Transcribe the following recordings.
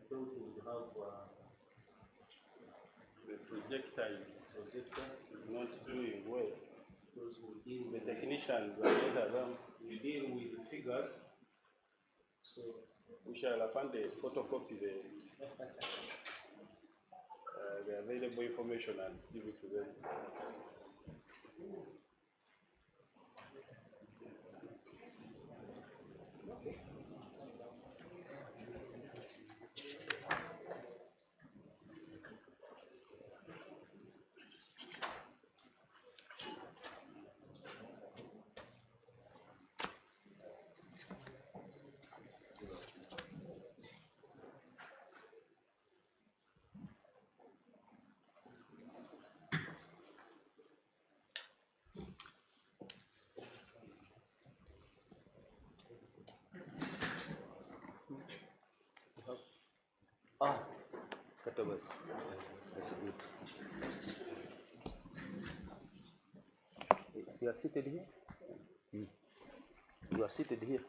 thought we would have the projector is not doing well. because we deal The with technicians are not around. we deal with the figures. So We shall find the photocopy the available information and give it to them. Catabas. That's good. You are seated here? You are seated here.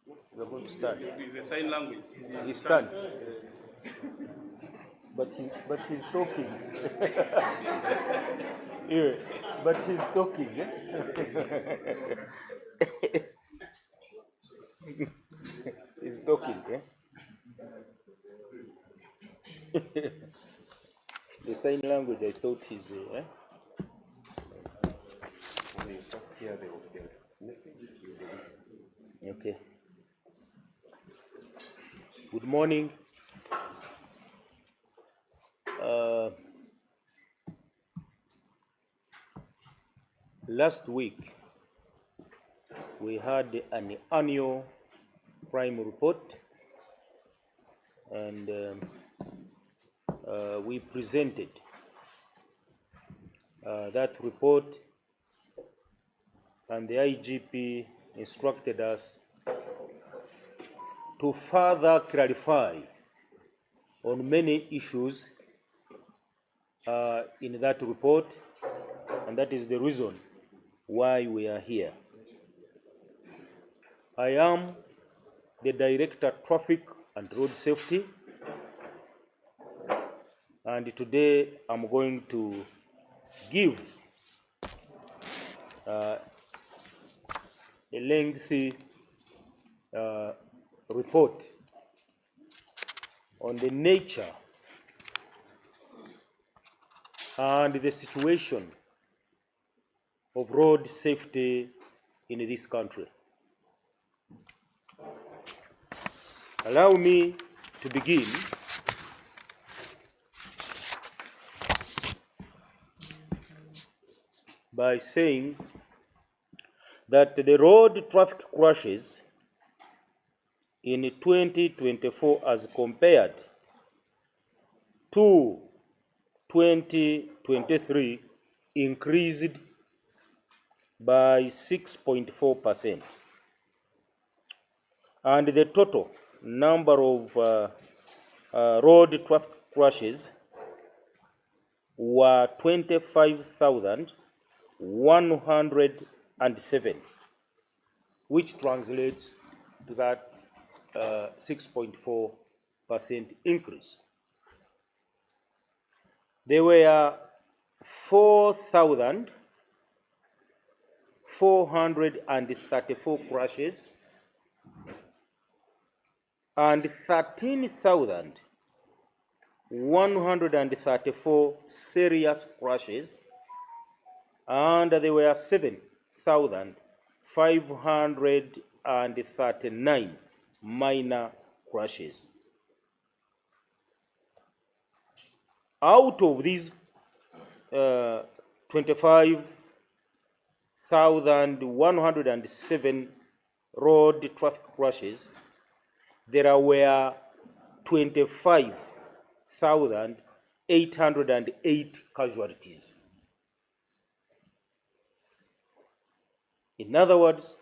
You are going to stand. It's a sign language. He stands. But he's talking. Yeah, but he's talking. He's talking. The sign language, I thought is. When you first hear the message, you believe. Okay. Good morning. Last week, we had an annual crime report, and we presented that report, and the IGP instructed us to further clarify on many issues in that report, and that is the reason why we are here. I am the Director Traffic and Road Safety, and today I'm going to give a lengthy report on the nature and the situation of road safety in this country. Allow me to begin by saying that the road traffic crashes in 2024 as compared to 2023 increased by 6.4%. And the total number of road traffic crashes were 25,107, which translates to that 6.4% increase. There were 4,434 crashes and 13,134 serious crashes, and there were 7,539 minor crashes. Out of these 25,107 road traffic crashes, there were 25,808 casualties. In other words,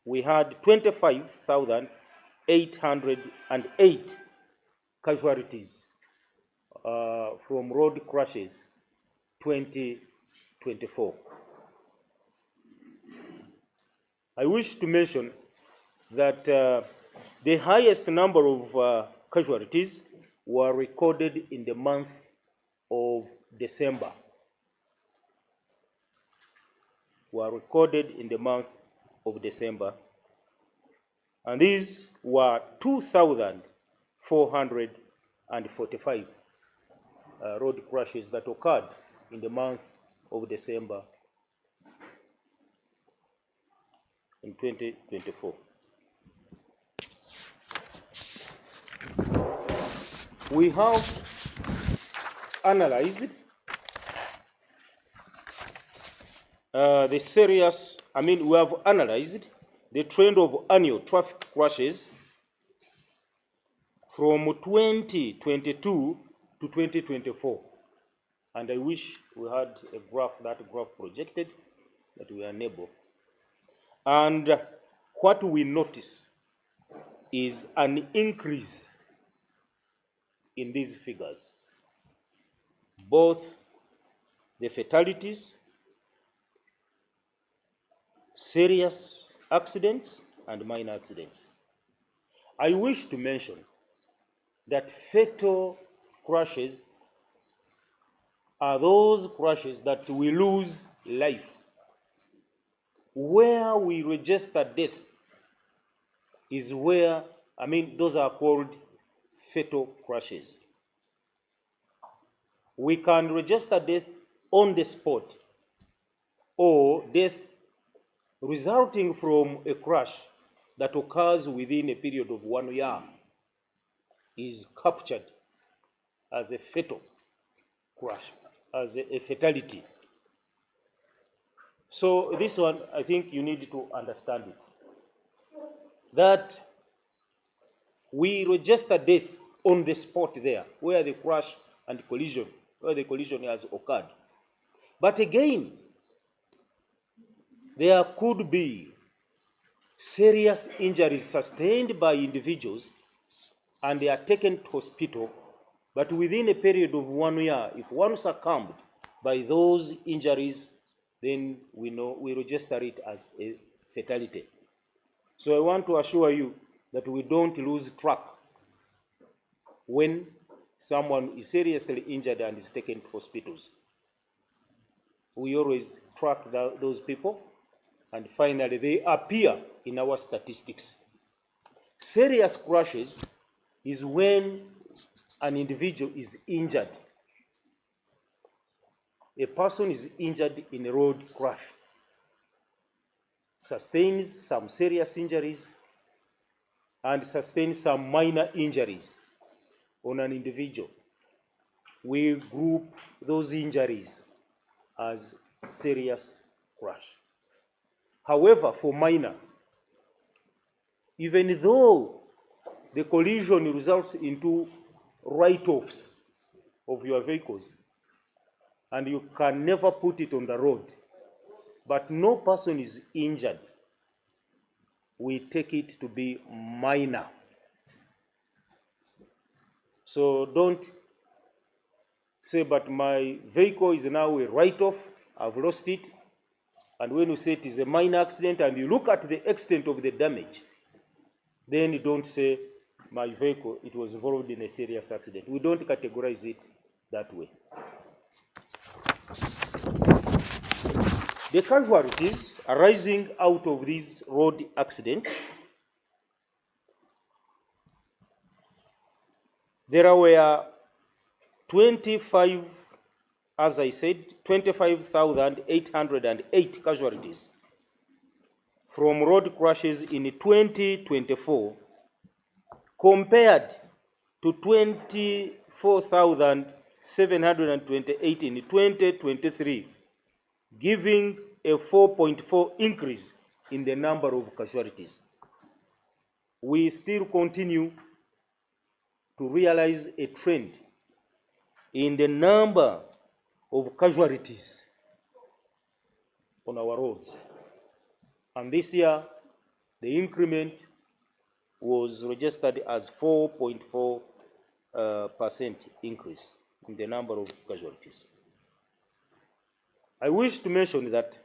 we had 25,808 casualties from road crashes 2024. I wish to mention that the highest number of casualties were recorded in the month of December. Were recorded in the month of December. And these were 2,445 road crashes that occurred in the month of December in 2024. We have analyzed we have analyzed the trend of annual traffic crashes from 2022 to 2024. And I wish we had a graph, that graph projected, but we are unable. And what we notice is an increase in these figures, both the fatalities, serious accidents, and minor accidents. I wish to mention that fatal crashes are those crashes that we lose life. Where we register death is where, those are called fatal crashes. We can register death on the spot, or death resulting from a crash that occurs within a period of 1 year is captured as a fatal crash, as a fatality. So this one, I think you need to understand it, that we register death on the spot there, where the crash and collision, where the collision has occurred. But again, there could be serious injuries sustained by individuals and they are taken to hospital, but within a period of 1 year, if one succumbed by those injuries, then we register it as a fatality. So I want to assure you that we don't lose track when someone is seriously injured and is taken to hospitals. We always track those people, and finally they appear in our statistics. Serious crashes is when an individual is injured. A person is injured in a road crash, sustains some serious injuries, and sustains some minor injuries on an individual. We group those injuries as serious crash. However, for minor, even though the collision results into write-offs of your vehicles, and you can never put it on the road, but no person is injured, we take it to be minor. So don't say, but my vehicle is now a write-off, I've lost it. And when you say it is a minor accident and you look at the extent of the damage, then you don't say, my vehicle, it was involved in a serious accident. We don't categorize it that way. The casualties arising out of these road accidents, there were 25,808 casualties from road crashes in 2024 compared to 24,728 in 2023, giving a 4.4 increase in the number of casualties. We still continue to realize a trend in the number of casualties on our roads. And this year, the increment was registered as 4.4% increase in the number of casualties. I wish to mention that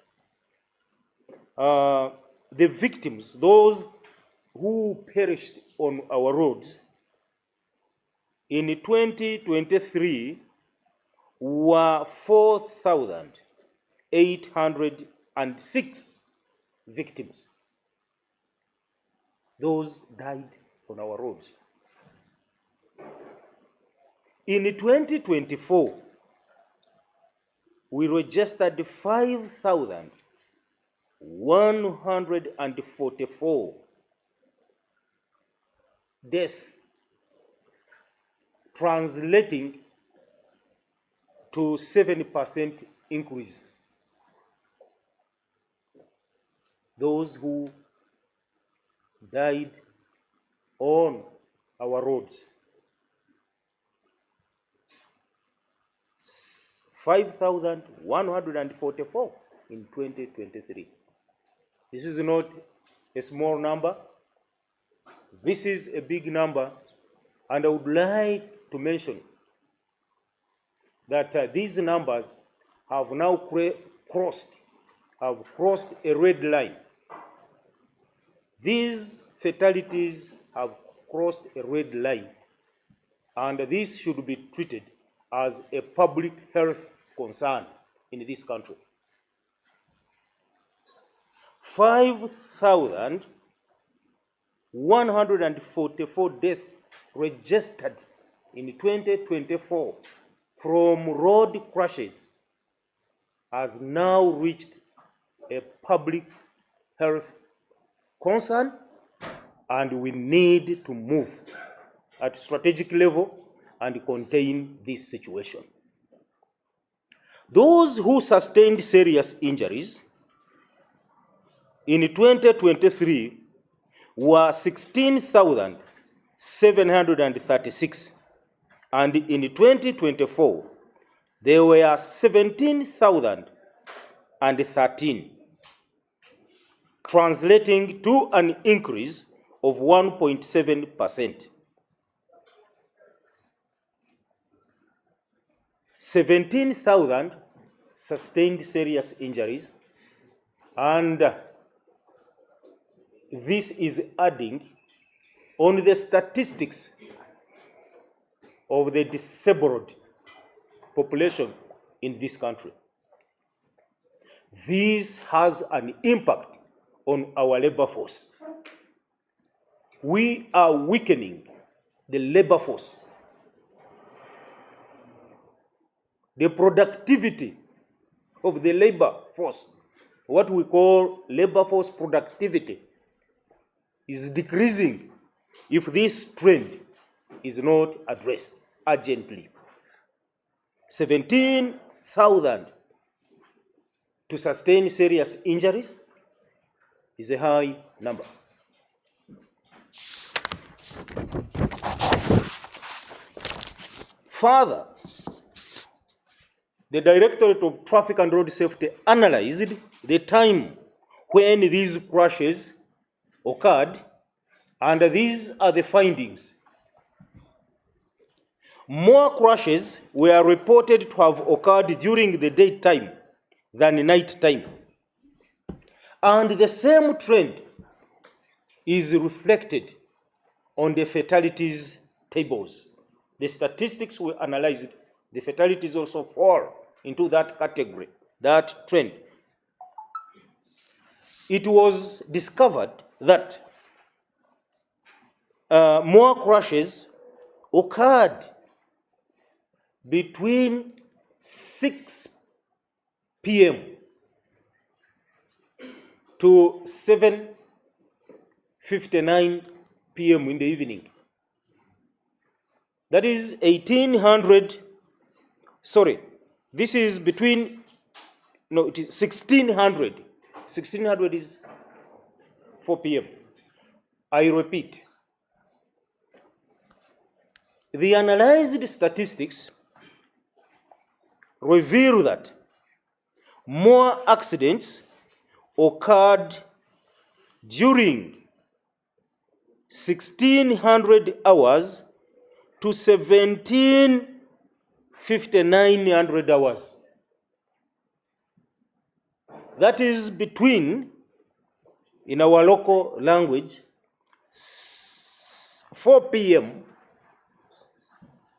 the victims, those who perished on our roads in 2023 were 4,806 victims. Those died on our roads. In 2024, we registered 5,144 deaths, translating to 7% increase. Those who died on our roads. 5,144 in 2023. This is not a small number. This is a big number, and I would like to mention that these numbers have now crossed a red line. These fatalities have crossed a red line, and this should be treated as a public health concern in this country. 5,144 deaths registered in 2024 from road crashes has now reached a public health concern, and we need to move at strategic level and contain this situation. Those who sustained serious injuries in 2023 were 16,736, and in 2024 there were 17,013, translating to an increase of 1.7%. 17,000 sustained serious injuries, and this is adding on the statistics of the disabled population in this country. This has an impact on our labor force. We are weakening the labor force. The productivity of the labor force, what we call labor force productivity, is decreasing if this trend is not addressed urgently. 17,000 to sustain serious injuries is a high number. Further, the Directorate of Traffic and Road Safety analyzed the time when these crashes occurred, and these are the findings. More crashes were reported to have occurred during the daytime than night time. And the same trend is reflected on the fatalities tables. The statistics we analyzed, the fatalities also fall into that category, that trend. It was discovered that more crashes occurred between 6 p.m. to 7:59 p.m. in the evening. That is 1800, sorry, this is between, no, it is 1600. 1600 is 4 p.m. I repeat. The analyzed statistics reveal that more accidents occurred during 1600 hours to 1759 hours. That is between, in our local language, 4 p.m.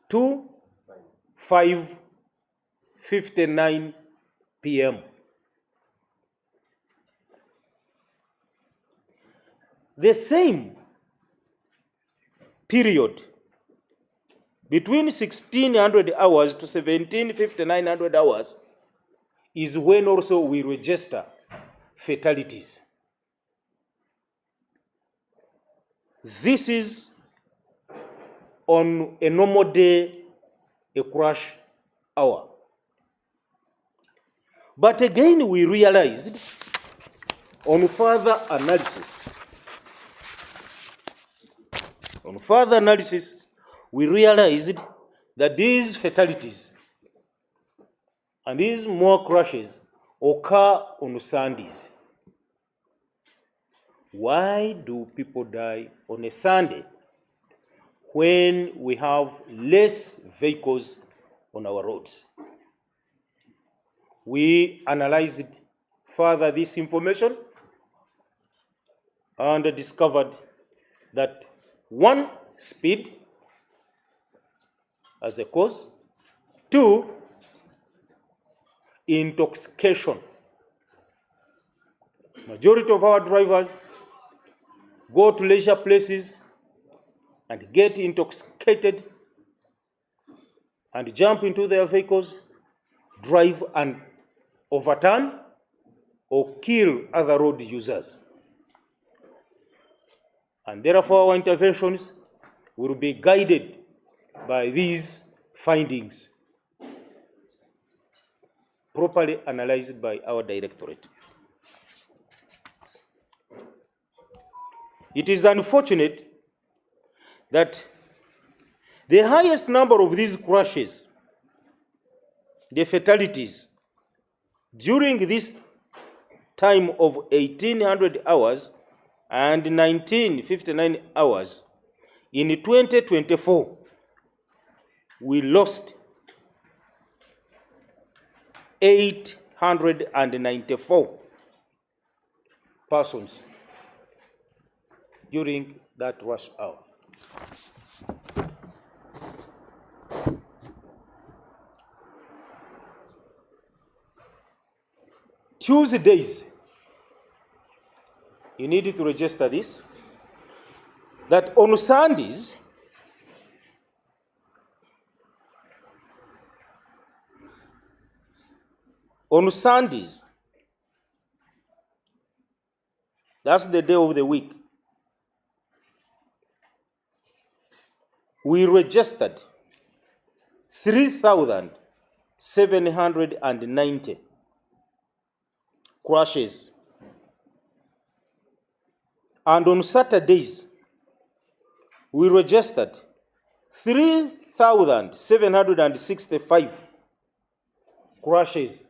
to 5:59 p.m. The same period between 1600 hours to 1759 hours is when also we register fatalities. This is on a normal day, a crash hour. But again, we realized on further analysis, we realized that these fatalities and these more crashes occur on Sundays. Why do people die on a Sunday when we have less vehicles on our roads? We analyzed further this information and discovered that one, speed as a cause, two, intoxication. Majority of our drivers go to leisure places and get intoxicated and jump into their vehicles, drive and overturn or kill other road users. And therefore, our interventions will be guided by these findings, properly analyzed by our directorate. It is unfortunate that the highest number of these crashes, the fatalities, during this time of 1800 hours and 1959 hours, in 2024, we lost 894 persons during that rush hour. Tuesdays, you need to register this, that on Sundays, that's the day of the week, we registered 3,790 crashes. And on Saturdays, we registered 3,765 crashes.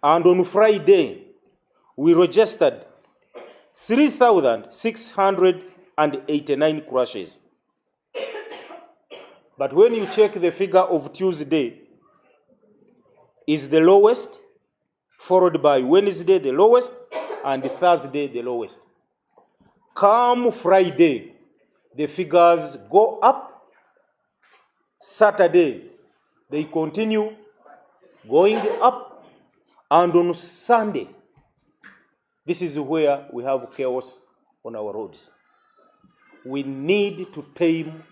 And on Friday, we registered 3,689 crashes. But when you check the figure of Tuesday, is the lowest, followed by Wednesday the lowest, and Thursday the lowest. Come Friday, the figures go up. Saturday, they continue going up. And on Sunday, this is where we have chaos on our roads. We need to tame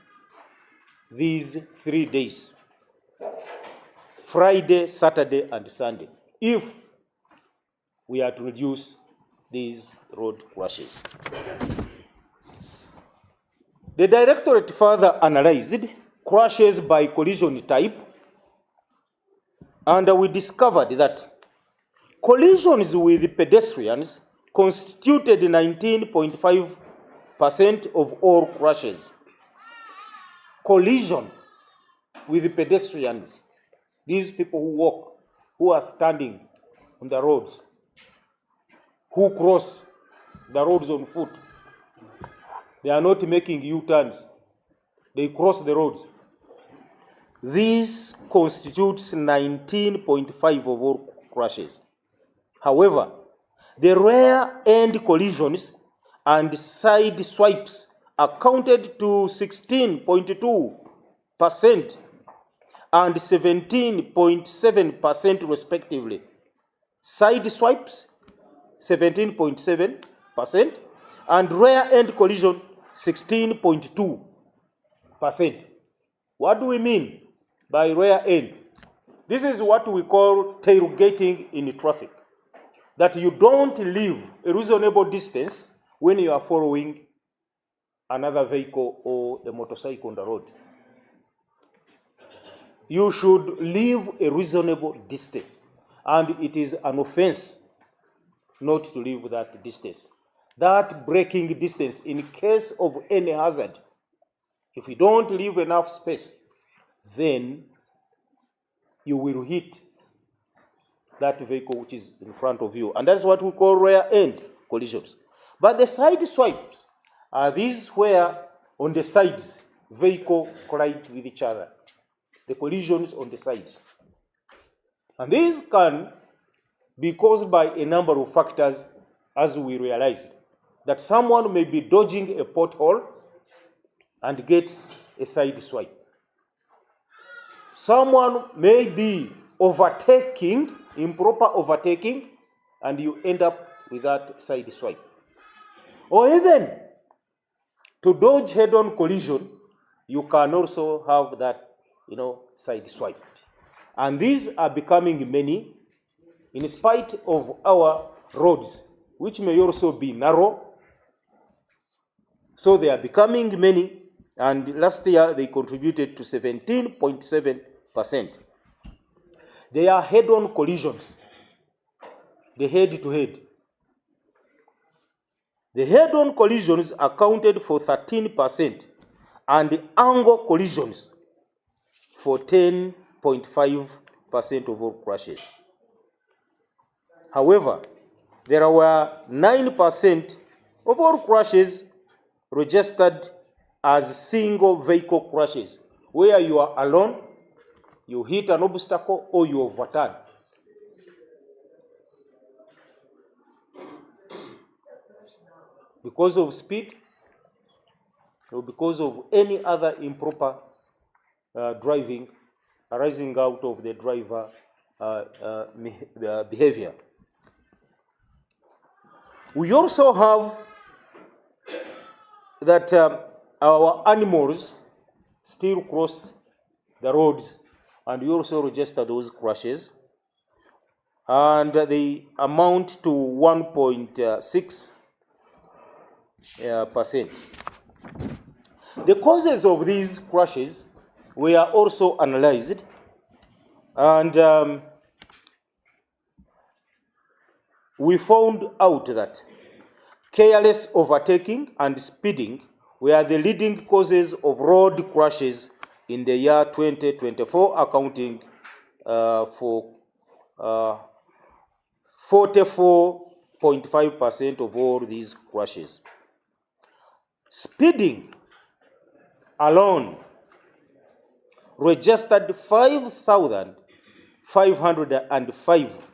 these 3 days, Friday, Saturday, and Sunday, if we are to reduce these road crashes. The directorate further analyzed crashes by collision type, and we discovered that collisions with pedestrians constituted 19.5% of all crashes. Collision with pedestrians, these people who walk, who are standing on the roads, who cross the roads on foot. They are not making U-turns. They cross the roads. This constitutes 19.5% of all crashes. However, the rear end collisions and side swipes accounted to 16.2% and 17.7% respectively. Side swipes, 17.7%, and rear end collision, 16.2%. What do we mean by rear end? This is what we call tailgating in traffic. That you don't leave a reasonable distance when you are following another vehicle or a motorcycle on the road. You should leave a reasonable distance, and it is an offense not to leave that distance. That braking distance in case of any hazard, if you don't leave enough space, then you will hit that vehicle which is in front of you. And that's what we call rear end collisions. But the side swipes are these where on the sides, vehicles collide with each other. The collisions on the sides. And these can be caused by a number of factors, as we realize. That someone may be dodging a pothole and gets a side swipe. Someone may be overtaking, improper overtaking, and you end up with that side swipe. Or even to dodge head-on collision, you can also have that, side swipe. And these are becoming many in spite of our roads, which may also be narrow. So they are becoming many, and last year they contributed to 17.7%. They are head-on collisions, the head-to-head. The head-on collisions accounted for 13%, and the angle collisions for 10.5% of all crashes. However, there were 9% of all crashes registered as single vehicle crashes, where you are alone, you hit an obstacle, or you overturn. Because of speed, or because of any other improper driving arising out of the driver behavior. We also have that our animals still cross the roads, and we also register those crashes, and they amount to 1.6%. The causes of these crashes were also analyzed, and we found out that careless overtaking and speeding were the leading causes of road crashes in the year 2024, accounting for 44.5% of all these crashes. Speeding alone registered 5,505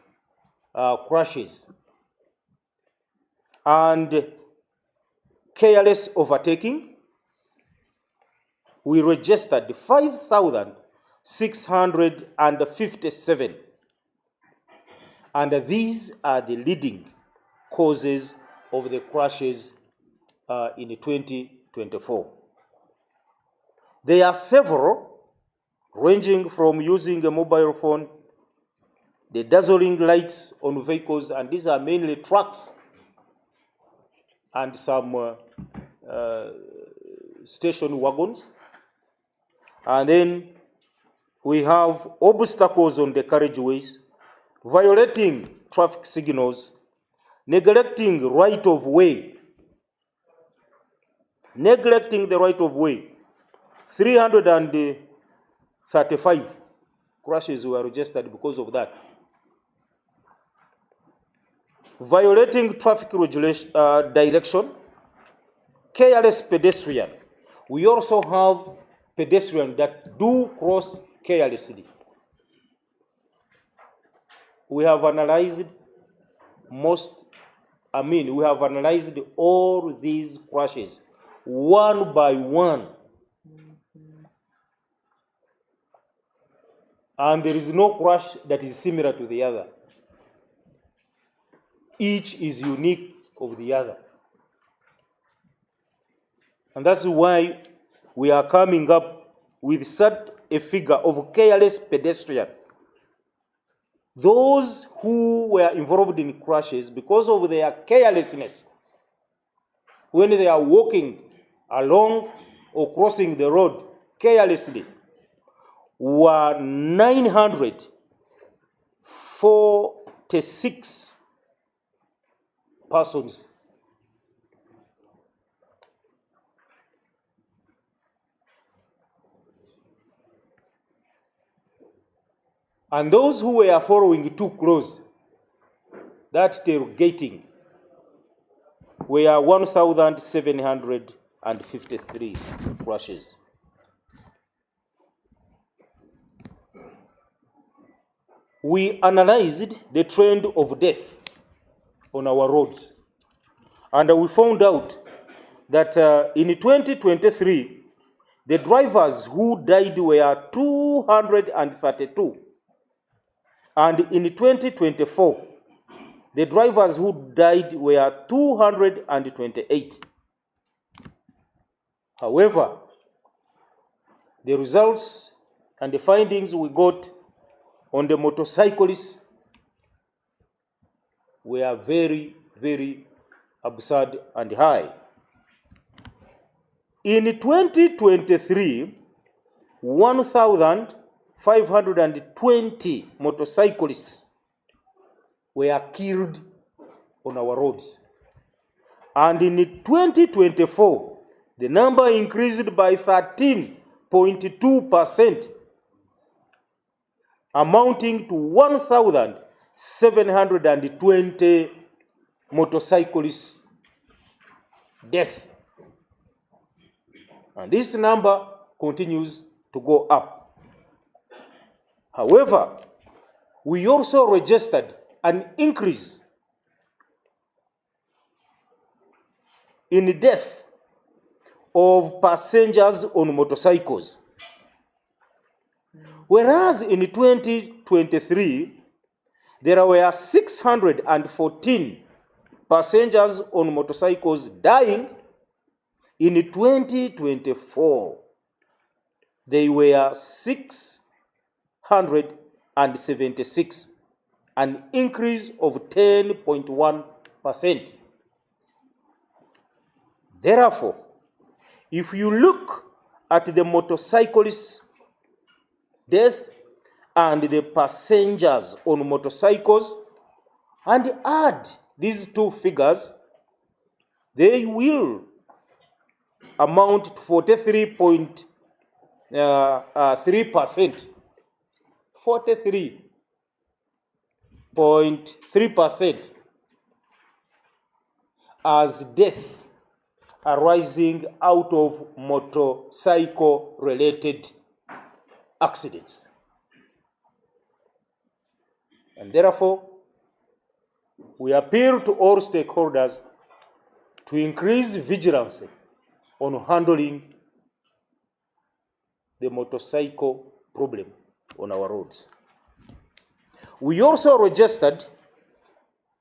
crashes, and careless overtaking, we registered 5,657, and these are the leading causes of the crashes in 2024. There are several, ranging from using a mobile phone, the dazzling lights on vehicles, and these are mainly trucks, and some station wagons. And then we have obstacles on the carriageways, violating traffic signals, neglecting right of way. Neglecting the right of way. 335 crashes were registered because of that. Violating traffic regulation, direction, careless pedestrian. We also have pedestrians that do cross carelessly. We have analyzed all these crashes one by one. and there is no crash that is similar to the other. Each is unique of the other. And that's why we are coming up with such a figure of careless pedestrian. Those who were involved in crashes, because of their carelessness, when they are walking along or crossing the road carelessly, were 946 persons. And those who were following too close, that tailgating, were 1,753 crashes. We analyzed the trend of death on our roads, and we found out that in 2023, the drivers who died were 232. And in 2024, the drivers who died were 228. However, the results and the findings we got on the motorcyclists were very, very absurd and high. In 2023, 1,520 motorcyclists were killed on our roads. And in 2024, the number increased by 13.2%, amounting to 1,720 motorcyclists' deaths. And this number continues to go up. However, we also registered an increase in the death of passengers on motorcycles. Whereas in 2023, there were 614 passengers on motorcycles dying, in 2024, they were 676, an increase of 10.1%. Therefore, if you look at the motorcyclists' death and the passengers on motorcycles and add these two figures, they will amount to 43.3%. 43.3% as death arising out of motorcycle-related accidents. And therefore, we appeal to all stakeholders to increase vigilance on handling the motorcycle problem on our roads. We also registered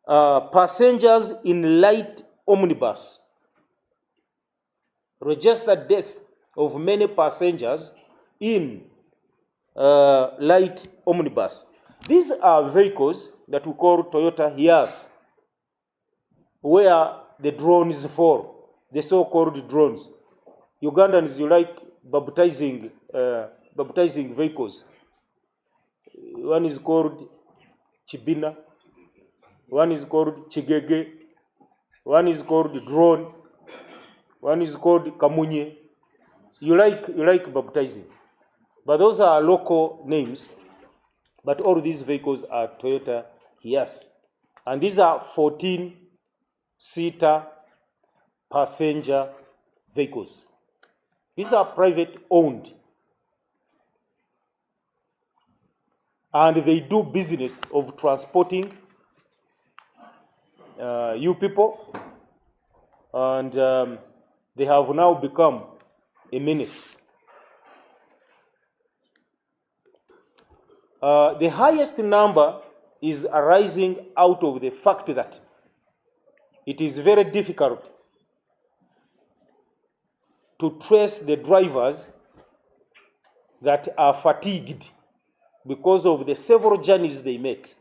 passengers in light omnibus, registered death of many passengers in light omnibus. These are vehicles that we call Toyota Hiace, where the drones fall, the so-called drones. Ugandans, you like baptizing vehicles. One is called Chibina, one is called Chigege, one is called drone, one is called Kamunye. You like baptizing. But those are local names. But all these vehicles are Toyota Hiace. And these are 14-seater passenger vehicles. These are private owned. And they do business of transporting you people. And they have now become a menace. The highest number is arising out of the fact that it is very difficult to trace the drivers that are fatigued because of the several journeys they make.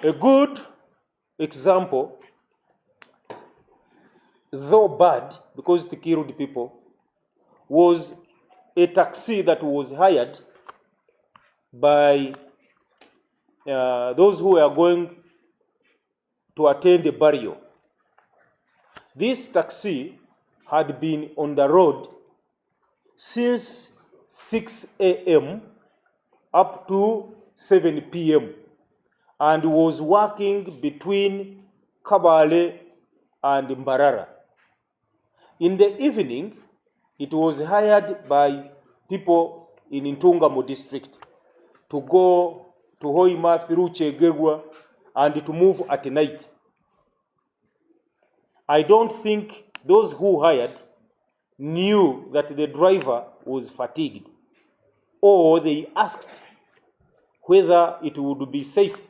A good example, though bad because it killed people, was a taxi that was hired by those who were going to attend a burial. This taxi had been on the road since 6 a.m. up to 7 p.m. and was working between Kabale and Mbarara. In the evening, it was hired by people in Ntungamo district to go to Hoima through Chegegwa and to move at night. I don't think those who hired knew that the driver was fatigued, or they asked whether it would be safe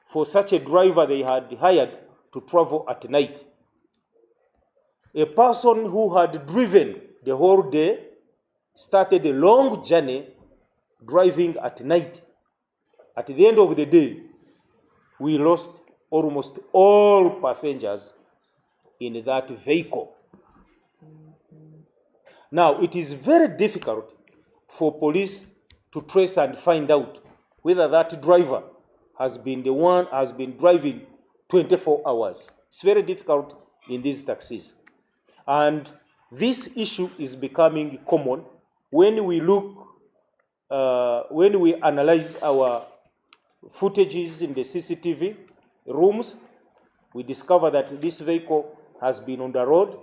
for such a driver they had hired to travel at night. A person who had driven the whole day started a long journey driving at night. At the end of the day, we lost almost all passengers in that vehicle. Now, it is very difficult for police to trace and find out whether that driver has been driving 24 hours. It's very difficult in these taxis. And this issue is becoming common when we analyze our footages in the CCTV rooms. We discover that this vehicle has been on the road,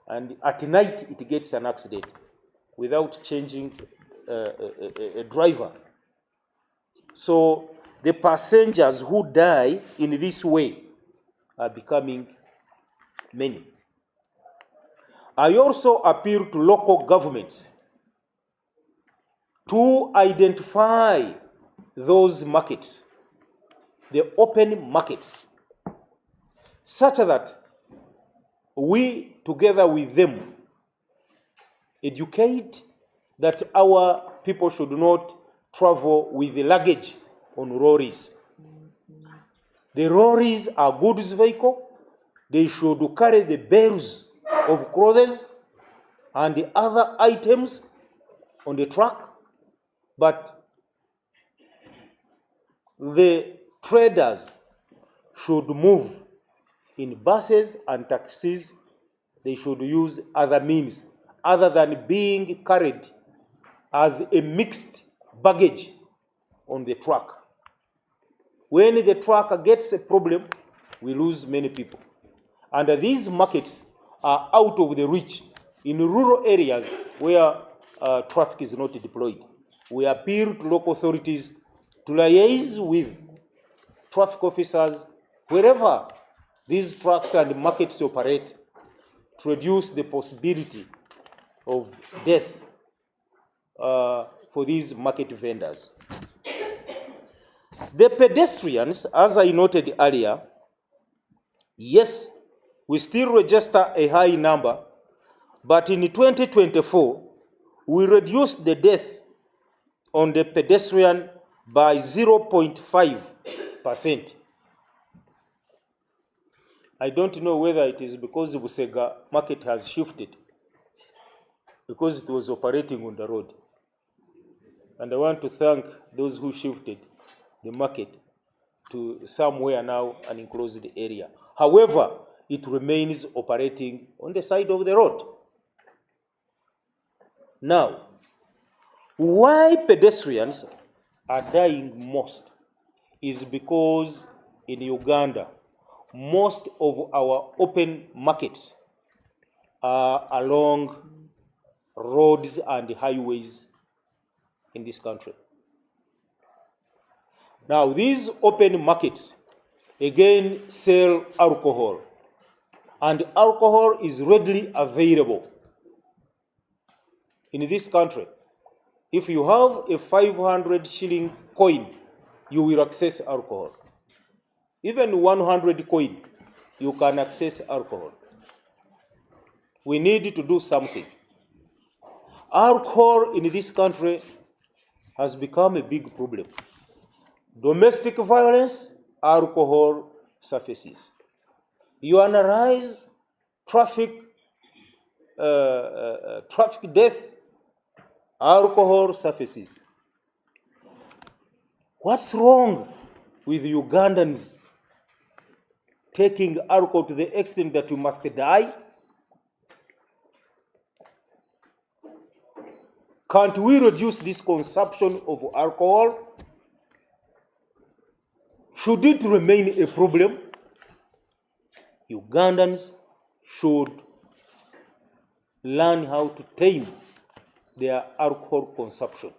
and at night it gets an accident without changing a driver. So the passengers who die in this way are becoming many. I also appeal to local governments to identify those markets, the open markets, such that we, together with them, educate that our people should not travel with the luggage on lorries. The lorries are goods vehicle. They should carry the bales of clothes and the other items on the truck, but the traders should move in buses and taxis. They should use other means other than being carried as a mixed baggage on the truck. When the truck gets a problem, we lose many people. And these markets are out of the reach in rural areas where traffic is not deployed. We appeal to local authorities to liaise with traffic officers wherever these trucks and markets operate to reduce the possibility of death for these market vendors. The pedestrians, as I noted earlier, yes, we still register a high number, but in 2024, we reduced the death on the pedestrian by 0.5%. I don't know whether it is because the Busega market has shifted, because it was operating on the road. And I want to thank those who shifted the market to somewhere now an enclosed area. However, it remains operating on the side of the road. Now, why pedestrians are dying most is because in Uganda, most of our open markets are along roads and highways in this country. Now, these open markets, again, sell alcohol. And alcohol is readily available in this country. If you have a 500 shilling coin, you will access alcohol. Even 100 coin, you can access alcohol. We need to do something. Alcohol in this country has become a big problem. Domestic violence, alcohol surfaces. You analyze traffic death, alcohol surfaces. What's wrong with Ugandans taking alcohol to the extent that you must die? Can't we reduce this consumption of alcohol? Should it remain a problem? Ugandans should learn how to tame their alcohol consumption.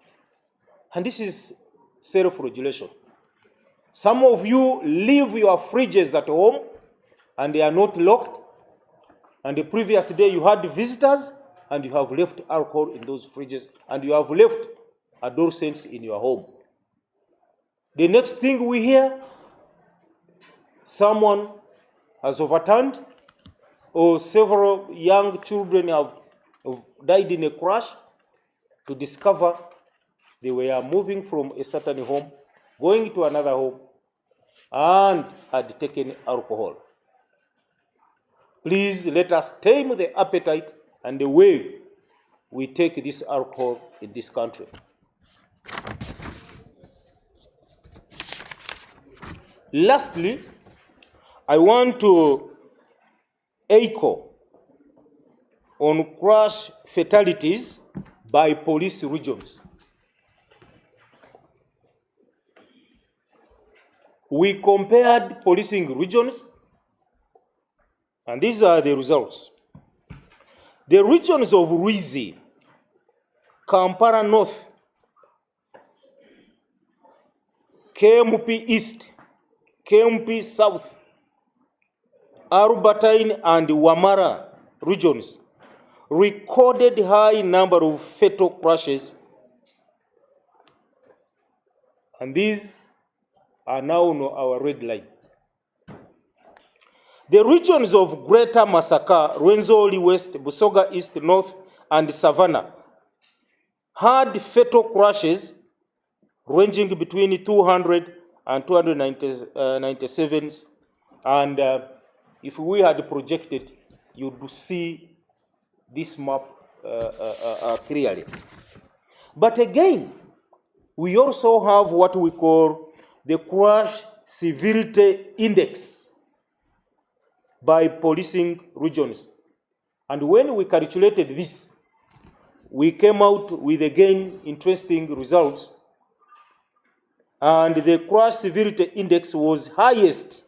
And this is self-regulation. Some of you leave your fridges at home and they are not locked. And the previous day you had visitors and you have left alcohol in those fridges and you have left adolescents in your home. The next thing we hear, someone has overturned or several young children have died in a crash, to discover they were moving from a certain home, going to another home, and had taken alcohol. Please let us tame the appetite and the way we take this alcohol in this country. Lastly, I want to echo on crash fatalities by police regions. We compared policing regions, and these are the results. The regions of Ruizi, Kampala North, KMP East, KMP South, Albertine and Wamara regions recorded high number of fatal crashes, and these are now on our red line. The regions of Greater Masaka, Rwenzori West, Busoga East, North, and Savannah had fatal crashes ranging between 200 and 297, and if we had projected, you'd see this map clearly. But again, we also have what we call the crash severity index by policing regions. And when we calculated this, we came out with again interesting results. And the crash severity index was highest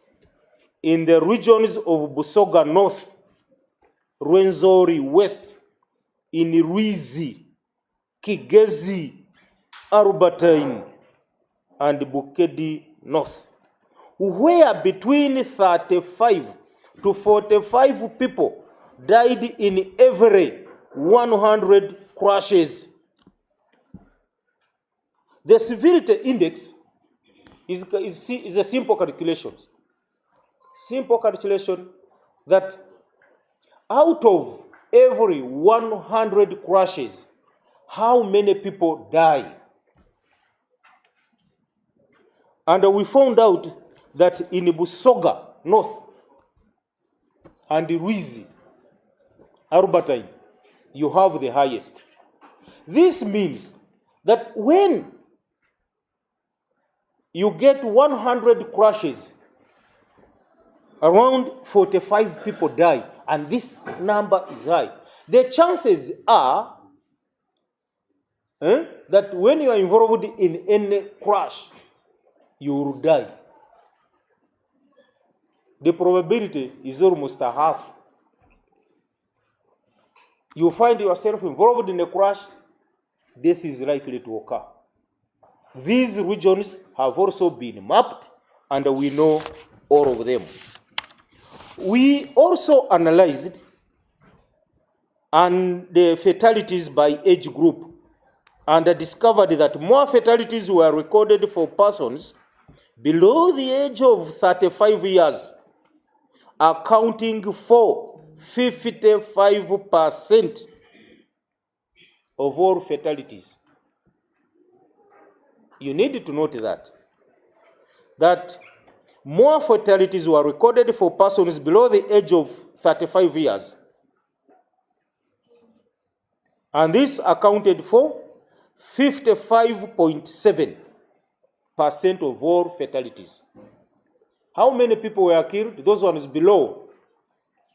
in the regions of Busoga North, Rwenzori West, in Ruizi, Kigezi, Albertine, and Bukedi North, where between 35 to 45 people died in every 100 crashes. The severity index is a simple calculation. Simple calculation that out of every 100 crashes, how many people die? And we found out that in Busoga North and Ruizi, Albertine, you have the highest. This means that when you get 100 crashes, around 45 people die, and this number is high. The chances are that when you are involved in any crash, you will die. The probability is almost a half. You find yourself involved in a crash, death is likely to occur. These regions have also been mapped, and we know all of them. We also analyzed and the fatalities by age group. and discovered that more fatalities were recorded for persons below the age of 35 years, accounting for 55% of all fatalities. You need to note that more fatalities were recorded for persons below the age of 35 years. And this accounted for 55.7% of all fatalities. How many people were killed? Those ones below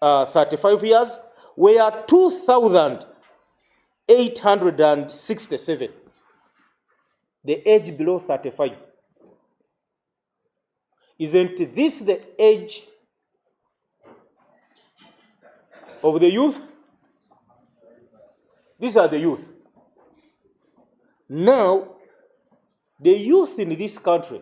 35 years were 2,867. The age below 35. Isn't this the age of the youth? These are the youth. Now, the youth in this country,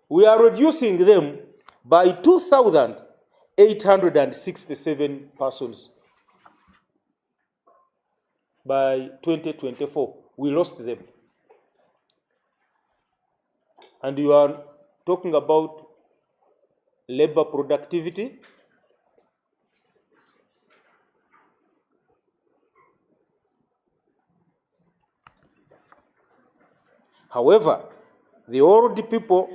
we are reducing them by 2,867 persons. By 2024, we lost them. And you are talking about labor productivity. However, the old people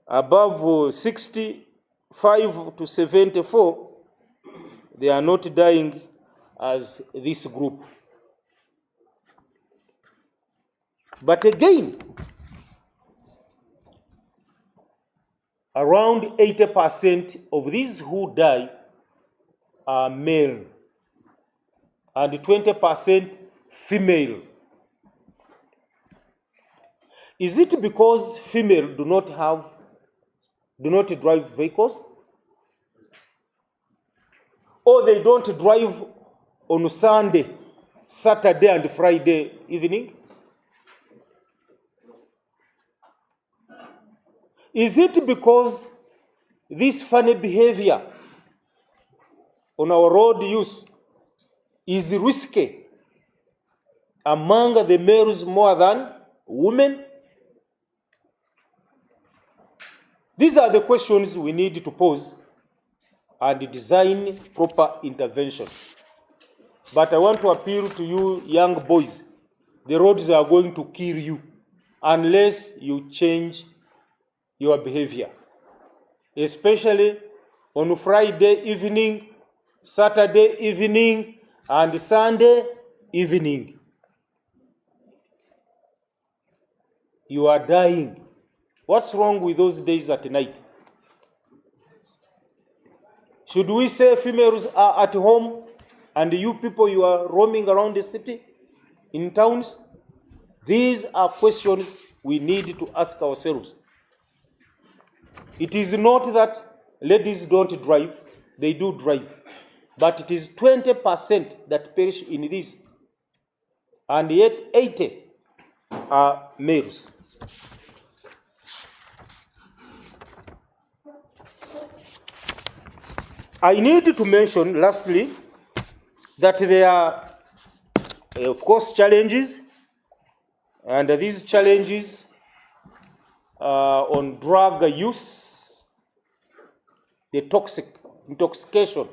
above 65 to 74, they are not dying as this group. But again, around 80% of these who die are male and 20% female. Is it because female do not drive vehicles? Or they don't drive on Sunday, Saturday and Friday evening? Is it because this funny behavior on our road use is risky among the males more than women? These are the questions we need to pose and design proper interventions. But I want to appeal to you young boys. The roads are going to kill you unless you change your behavior. Especially on Friday evening, Saturday evening, and Sunday evening. You are dying. What's wrong with those days at night? Should we say females are at home and you people, you are roaming around the city, in towns? These are questions we need to ask ourselves. It is not that ladies don't drive, they do drive. But it is 20% that perish in this. And yet 80 are males. I need to mention, lastly, that there are, of course, challenges. And these challenges on drug use, the intoxication.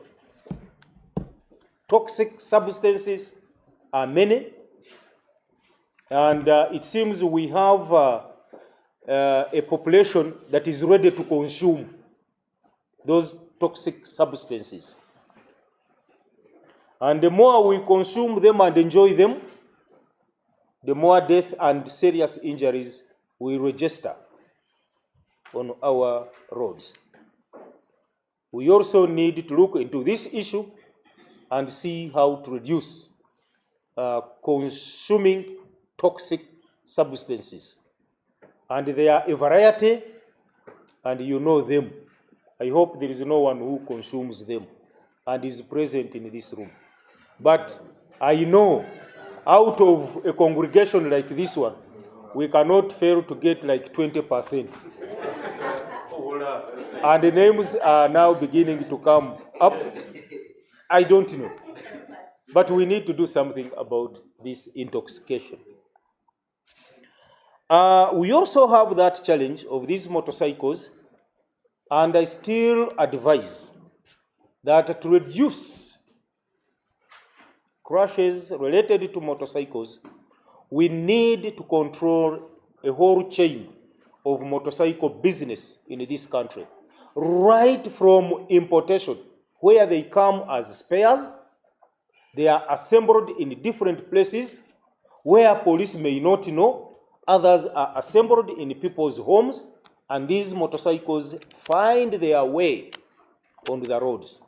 Toxic substances are many. And it seems we have a population that is ready to consume those toxic substances. And the more we consume them and enjoy them, the more death and serious injuries we register on our roads. We also need to look into this issue and see how to reduce consuming toxic substances. And there are a variety, and you know them. I hope there is no one who consumes them and is present in this room. But I know out of a congregation like this one, we cannot fail to get like 20%. And the names are now beginning to come up. I don't know. But we need to do something about this intoxication. We also have that challenge of these motorcycles, and I still advise that to reduce crashes related to motorcycles, we need to control a whole chain of motorcycle business in this country, right from importation, where they come as spares, they are assembled in different places where police may not know, others are assembled in people's homes, and these motorcycles find their way on the roads.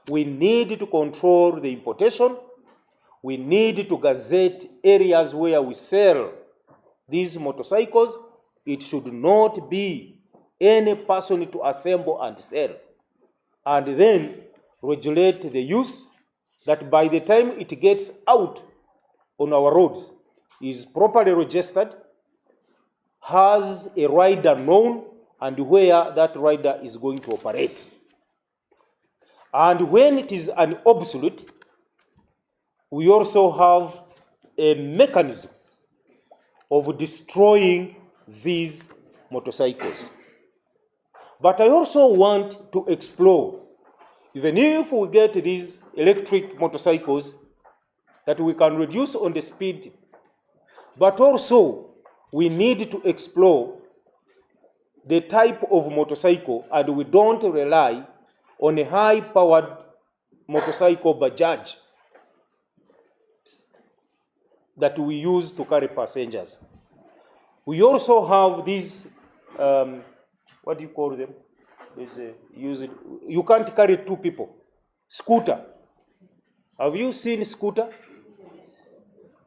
We need to control the importation. We need to gazette areas where we sell these motorcycles. It should not be any person to assemble and sell. And then regulate the use, that by the time it gets out on our roads, is properly registered, has a rider known, and where that rider is going to operate. And when it is an obsolete, we also have a mechanism of destroying these motorcycles. But I also want to explore, even if we get these electric motorcycles, that we can reduce on the speed, but also we need to explore the type of motorcycle, and we don't rely on a high-powered motorcycle Bajaj that we use to carry passengers. We also have these, what do you call them? You can't carry two people. Scooter. Have you seen scooter?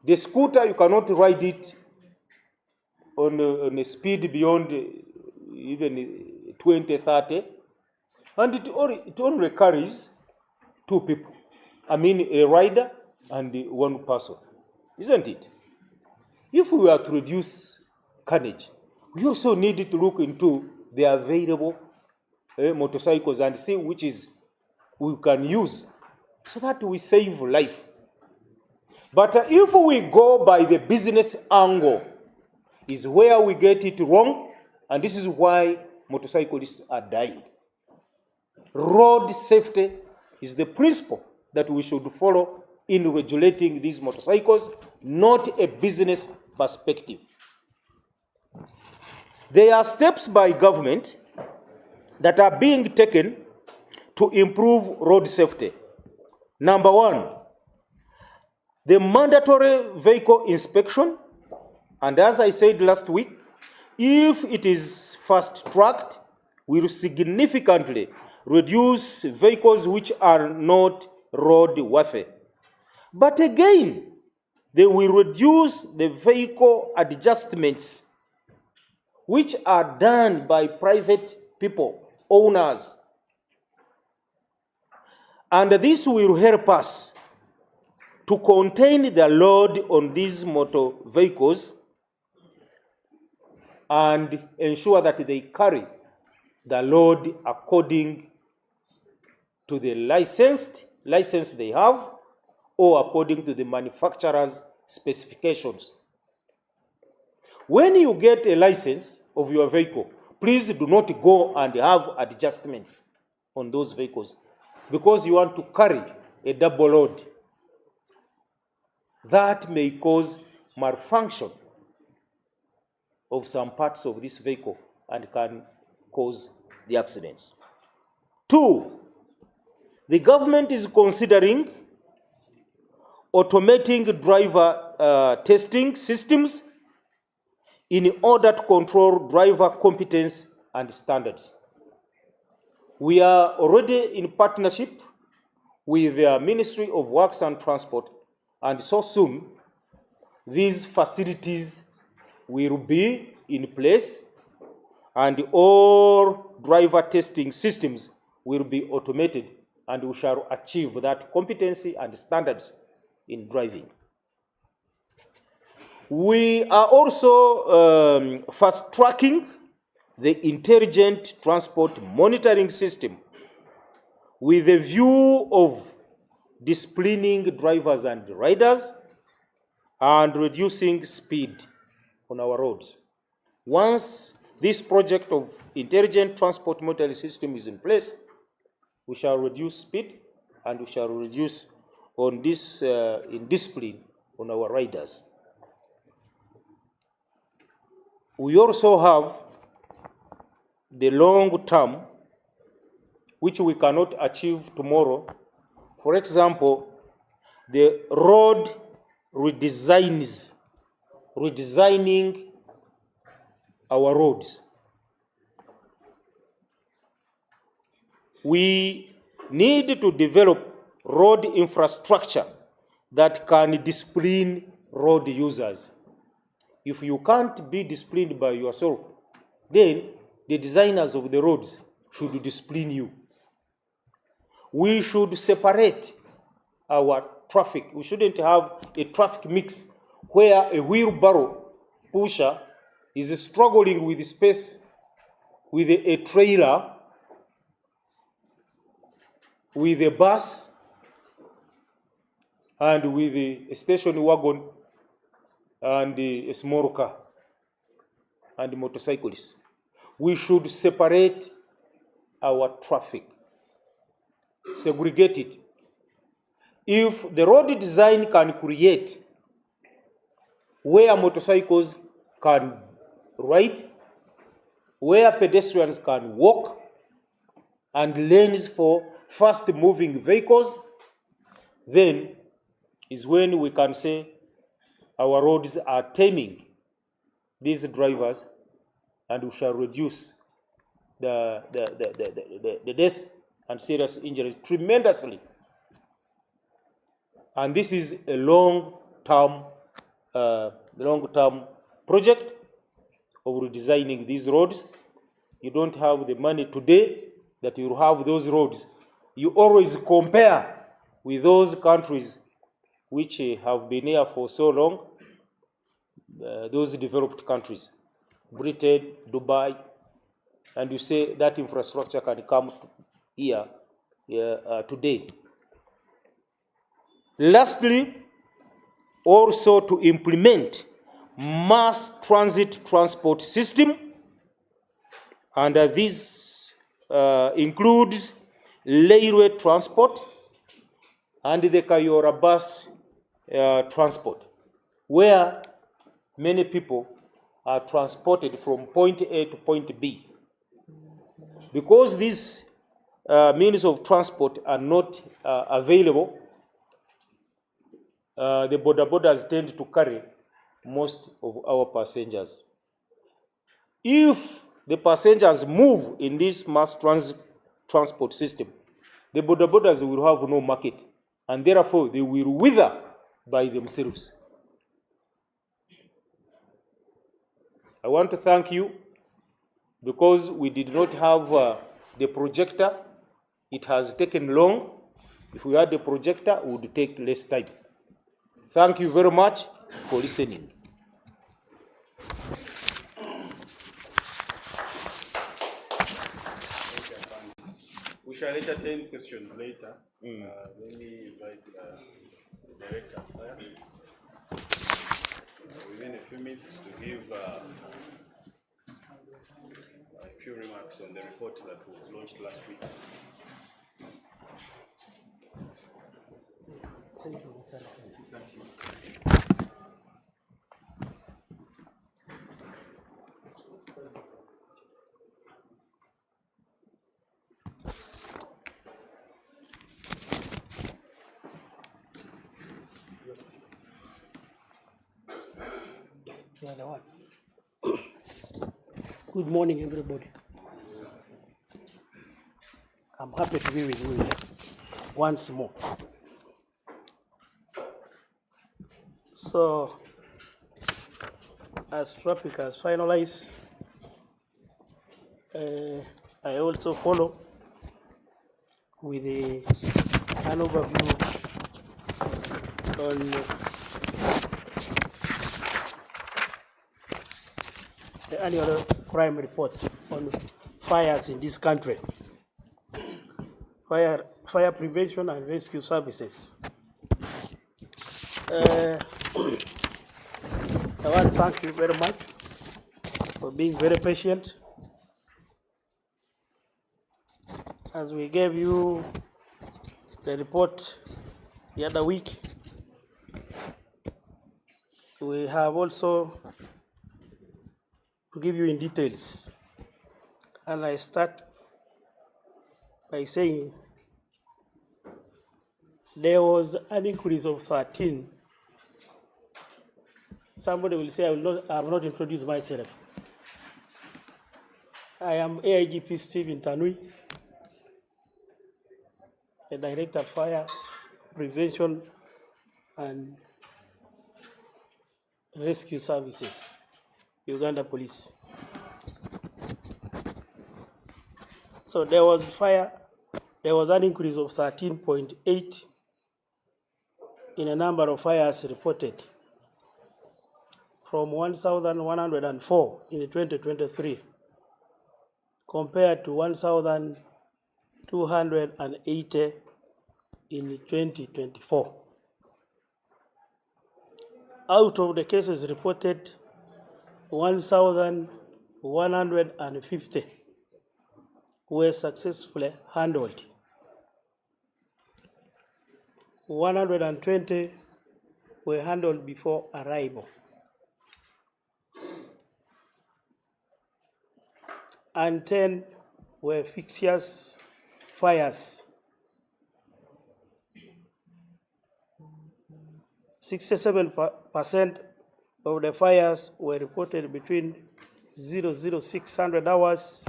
The scooter, you cannot ride it on a speed beyond even 20, 30. And it only carries two people. I mean, a rider and one person. Isn't it? If we are to reduce carnage, we also need to look into the available motorcycles and see which is we can use so that we save life. But if we go by the business angle, is where we get it wrong, and this is why motorcyclists are dying. Road safety is the principle that we should follow in regulating these motorcycles, not a business perspective. There are steps by government that are being taken to improve road safety. Number one, the mandatory vehicle inspection, and as I said last week, if it is fast-tracked, will significantly reduce vehicles which are not roadworthy. But again, they will reduce the vehicle adjustments which are done by private people, owners. And this will help us to contain the load on these motor vehicles and ensure that they carry the load according to the license they have, or according to the manufacturer's specifications. When you get a license of your vehicle, please do not go and have adjustments on those vehicles, because you want to carry a double load. That may cause malfunction of some parts of this vehicle and can cause the accidents. 2, the government is considering automating driver testing systems in order to control driver competence and standards. We are already in partnership with the Ministry of Works and Transport, and so soon these facilities will be in place and all driver testing systems will be automated, and we shall achieve that competency and standards in driving. We are also fast-tracking the intelligent transport monitoring system with a view of disciplining drivers and riders, and reducing speed on our roads. Once this project of intelligent transport monitoring system is in place, we shall reduce speed and we shall reduce on this in discipline on our riders. We also have the long term, which we cannot achieve tomorrow. For example, the road redesigning our roads. We need to develop road infrastructure that can discipline road users. If you can't be disciplined by yourself, then the designers of the roads should discipline you. We should separate our traffic. We shouldn't have a traffic mix where a wheelbarrow pusher is struggling with space with a trailer, with a bus, and with a station wagon, and a small car, and motorcyclists. We should separate our traffic, segregate it. If the road design can create where motorcycles can ride, where pedestrians can walk, and lanes for fast-moving vehicles, then is when we can say our roads are taming these drivers, and we shall reduce the death and serious injuries tremendously. And this is a long-term project of redesigning these roads. You don't have the money today that you have those roads. You always compare with those countries which have been here for so long, those developed countries, Britain, Dubai, and you say that infrastructure can come here today. Lastly, also to implement mass transit transport system, and this includes railway transport and the Kayora bus transport, where many people are transported from point A to point B. Because these means of transport are not available, the bodabodas tend to carry most of our passengers. If the passengers move in this mass transport system, the bodabodas will have no market, and therefore they will wither by themselves. I want to thank you because we did not have the projector. It has taken long. If we had the projector, it would take less time. Thank you very much for listening. We shall entertain questions later. Let me invite the director of fire within a few minutes to give a few remarks on the report that was launched last week. Thank you, Mr. Good morning, everybody. I'm happy to be with you here once more. So, as traffic has finalized, I also follow with an overview on the annual crime report on fires in this country. fire prevention and rescue services. I want to thank you very much for being very patient as we gave you the report the other week. We have also to give you in details, and I start by saying there was an increase of 13. Somebody will say I have not introduced myself. I am AIGP Stephen Tanui, the Director of Fire Prevention and Rescue Services, Uganda Police. So there was an increase of 13.8 in the number of fires reported from 1,104 in 2023 compared to 1,280 in 2024. Out of the cases reported, 1,150 were successfully handled. 120 were handled before arrival. And 10 were fixtures fires. 67% of the fires were reported between 0600 hours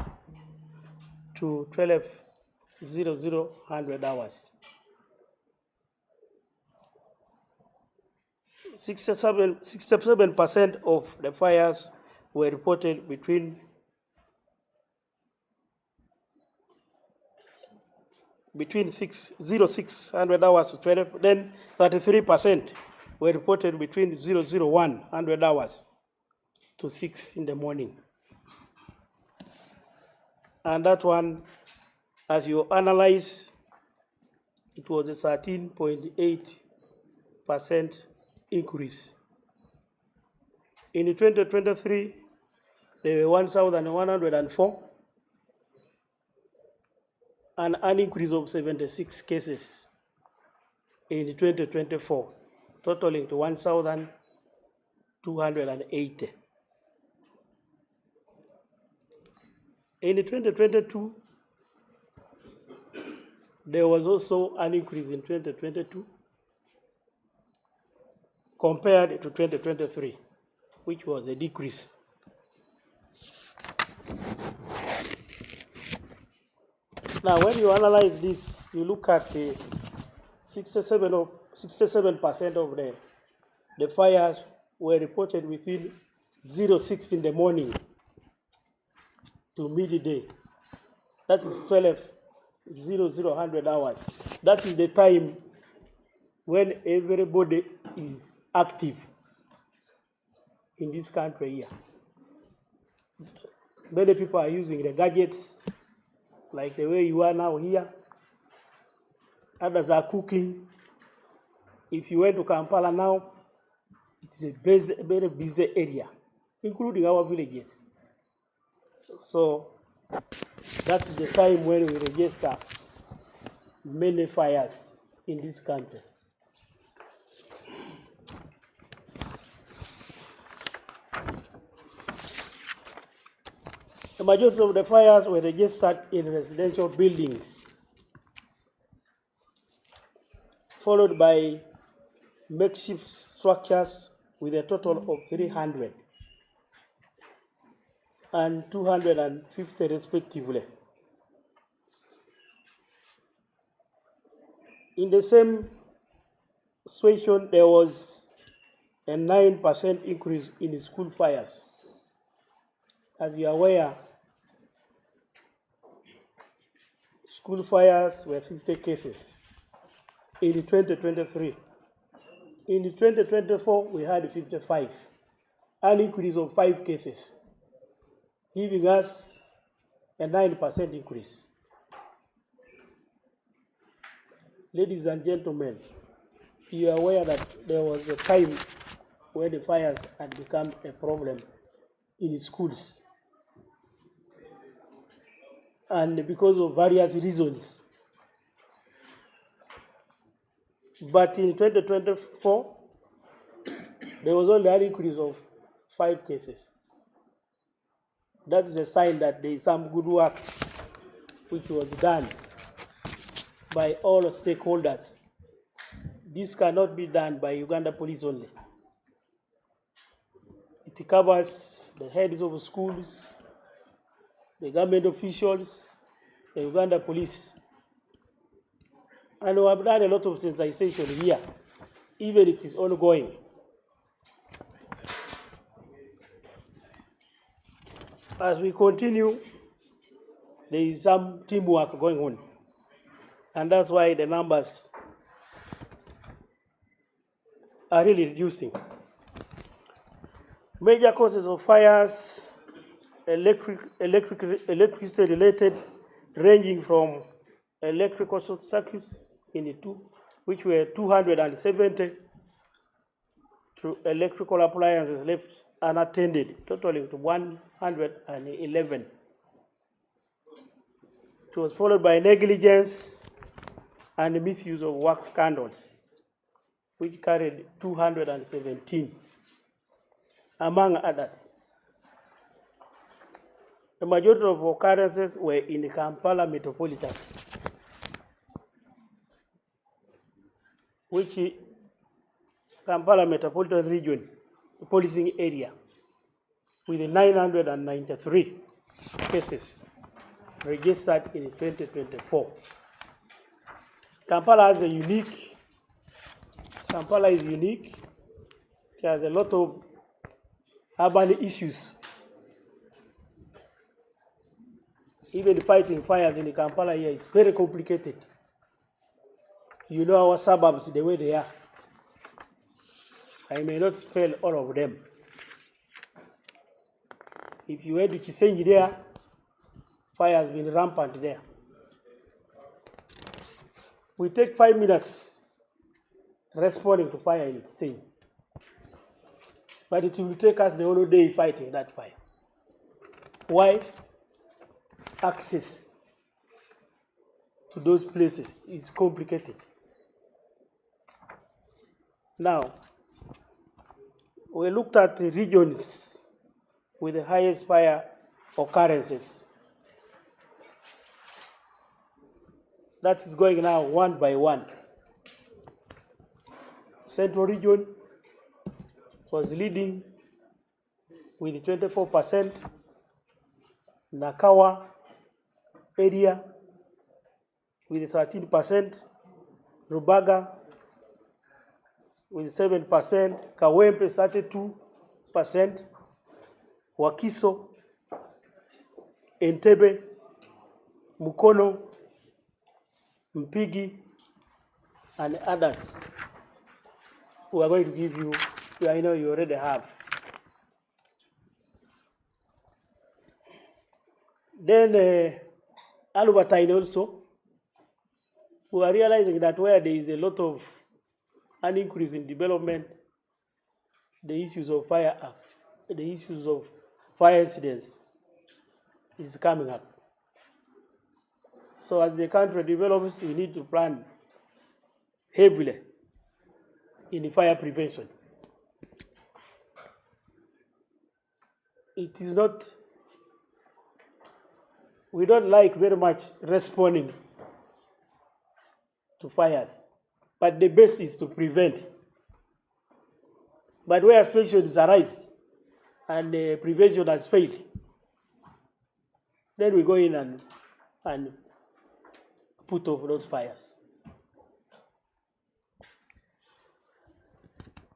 to 1200 hours. 67% of the fires were reported between 0600 hours to 12, then 33% were reported between 100 hours to 6 in the morning. And that one, as you analyze, it was a 13.8% increase. In 2023, there were 1,104, and an increase of 76 cases in 2024, totaling to 1,280. In 2022, there was also an increase in 2022 compared to 2023, which was a decrease. Now, when you analyze this, you look at the 67% of the fires were reported within 06 in the morning to midday. That is 1200 hours. That is the time when everybody is active in this country here. Many people are using the gadgets, like the way you are now here. Others are cooking. If you went to Kampala now, it's a very busy area, including our villages. So that is the time when we register many fires in this country. The majority of the fires were registered in residential buildings, followed by makeshift structures with a total of 300 and 250 respectively. In the same situation, there was a 9% increase in school fires. As you are aware, school fires were 50 cases in 2023. In 2024, we had 55, an increase of 5 cases, giving us a 9% increase. Ladies and gentlemen, you are aware that there was a time where the fires had become a problem in schools. And because of various reasons. But in 2024, there was only an increase of 5 cases. That is a sign that there is some good work which was done by all stakeholders. This cannot be done by Uganda Police only. It covers the heads of schools, the government officials, the Uganda Police. And we have done a lot of sensitization here, even if it is ongoing. As we continue, there is some teamwork going on. And that's why the numbers are really reducing. Major causes of fires, electricity related, ranging from electrical short circuits which were 270, to electrical appliances left unattended, totaling to 111. It was followed by negligence and misuse of work scandals, which carried 217, among others. The majority of occurrences were in the Kampala metropolitan, which Kampala metropolitan region, the policing area, with 993 cases registered in 2024. Kampala is unique. It has a lot of urban issues. Even fighting fires in Kampala here is very complicated. You know our suburbs the way they are. I may not spell all of them. If you went to Chisenyi there, fire has been rampant there. We take 5 minutes responding to fire in Chisenyi, but it will take us the whole day fighting that fire. Why? Access to those places is complicated. Now, we looked at the regions with the highest fire occurrences. That is going now one by one. Central region was leading with 24%. Nakawa area with 13%. Rubaga with 7%. Kawempe 32%. Wakiso, Entebbe, Mukono, Mpigi, and others who are going to give you, I know you already have. Then Albertine also, we are realizing that where there is a lot of an increase in development, the issues of fire incidents is coming up. So as the country develops, we need to plan heavily in fire prevention. It is not, we don't like very much responding to fires, but the best is to prevent. But where situations arise and prevention has failed, then we go in and put off those fires.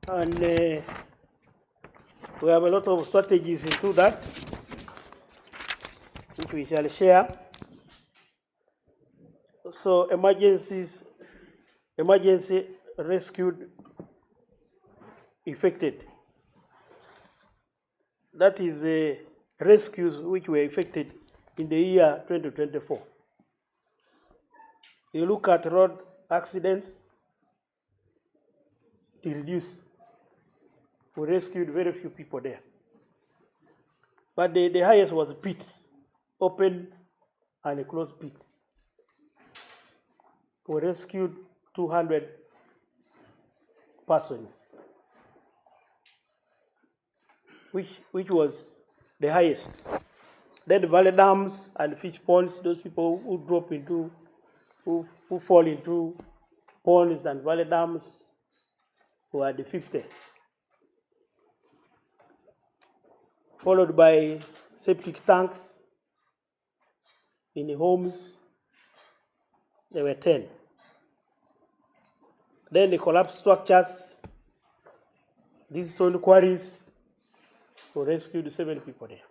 And we have a lot of strategies into that, which we shall share. So emergency rescued effected. That is rescues which were effected in the year 2024. You look at road accidents to reduce. We rescued very few people there. But the highest was pits, open and closed pits. We rescued 200 persons, which was the highest. Then the valley dams and fish ponds, those people who drop into, who fall into ponds and valley dams were the 50. Followed by septic tanks in the homes, there were 10. Then the collapsed structures, these stone quarries, we rescued 7 people there.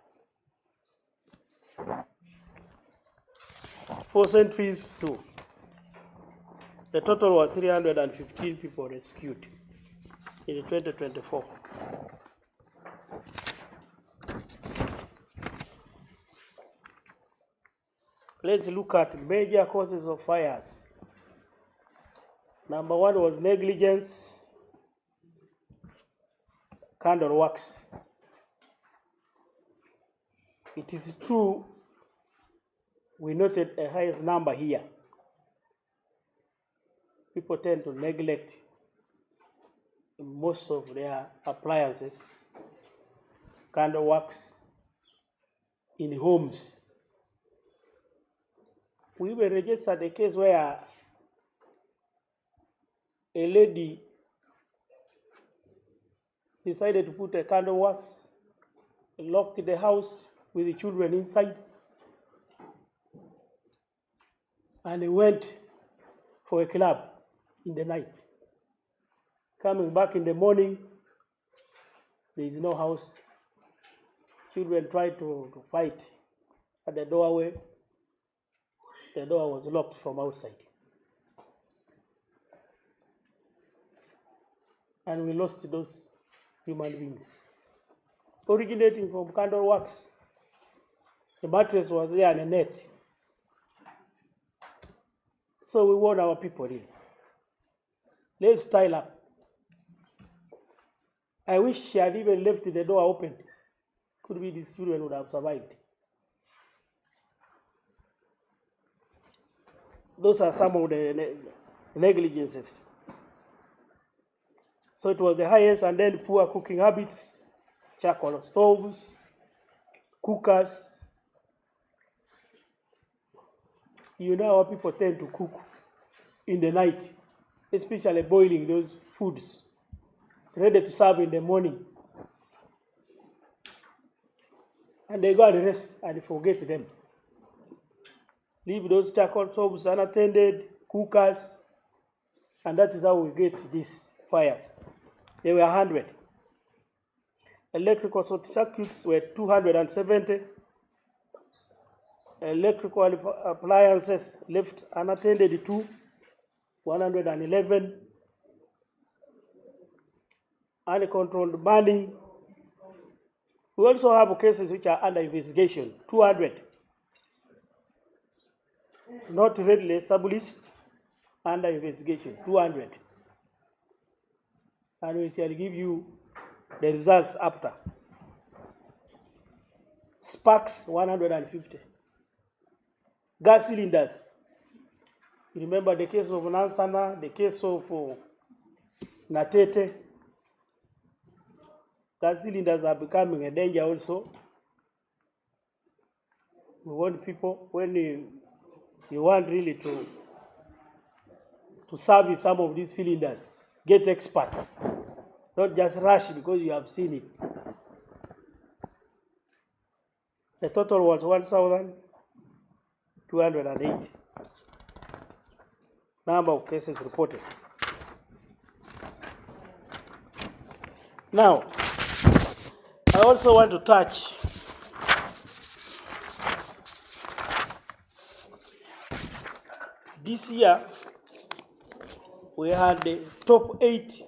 4 centuries too. The total was 315 people rescued in 2024. Let's look at major causes of fires. Number 1 was negligence, candle wax. It is true, we noted a highest number here. People tend to neglect most of their appliances, candle wax in homes. We even registered a case where a lady decided to put a candle wax, locked the house with the children inside, and they went for a club in the night. Coming back in the morning, there is no house. Children tried to fight at the doorway. The door was locked from outside. And we lost those human beings. Originating from candle wax, the mattress was there and a net. So we warn our people really. Let's style up. I wish she had even left the door open. Could be these children would have survived. Those are some of the negligences. So it was the highest, and then poor cooking habits, charcoal stoves, cookers. You know how people tend to cook in the night, especially boiling those foods, ready to serve in the morning. And they go and rest and forget them. Leave those charcoal stoves unattended, cookers, and that is how we get these fires. There were 100. Electrical circuits were 270. Electrical appliances left unattended to 111. Uncontrolled burning. We also have cases which are under investigation, 200. Not readily established, under investigation, 200. And we shall give you the results after. Sparks, 150. Gas cylinders. You remember the case of Nansana, the case of Natete. Gas cylinders are becoming a danger also. We want people, when you want really to service some of these cylinders, get experts. Not just rush because you have seen it. The total was 1,208. Number of cases reported. Now, I also want to touch this year. We had the top 8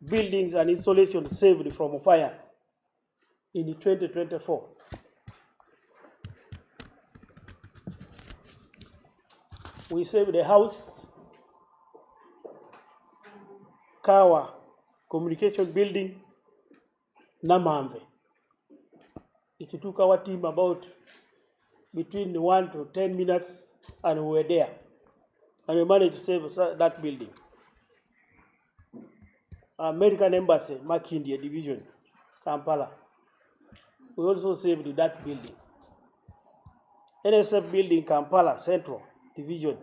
buildings and installations saved from fire in 2024. We saved a house, Kawa Communication Building, Namamve. It took our team about between 1 to 10 minutes, and we were there. And we managed to save that building. American Embassy, Makindye Division, Kampala. We also saved that building. NSF building, Kampala Central Division.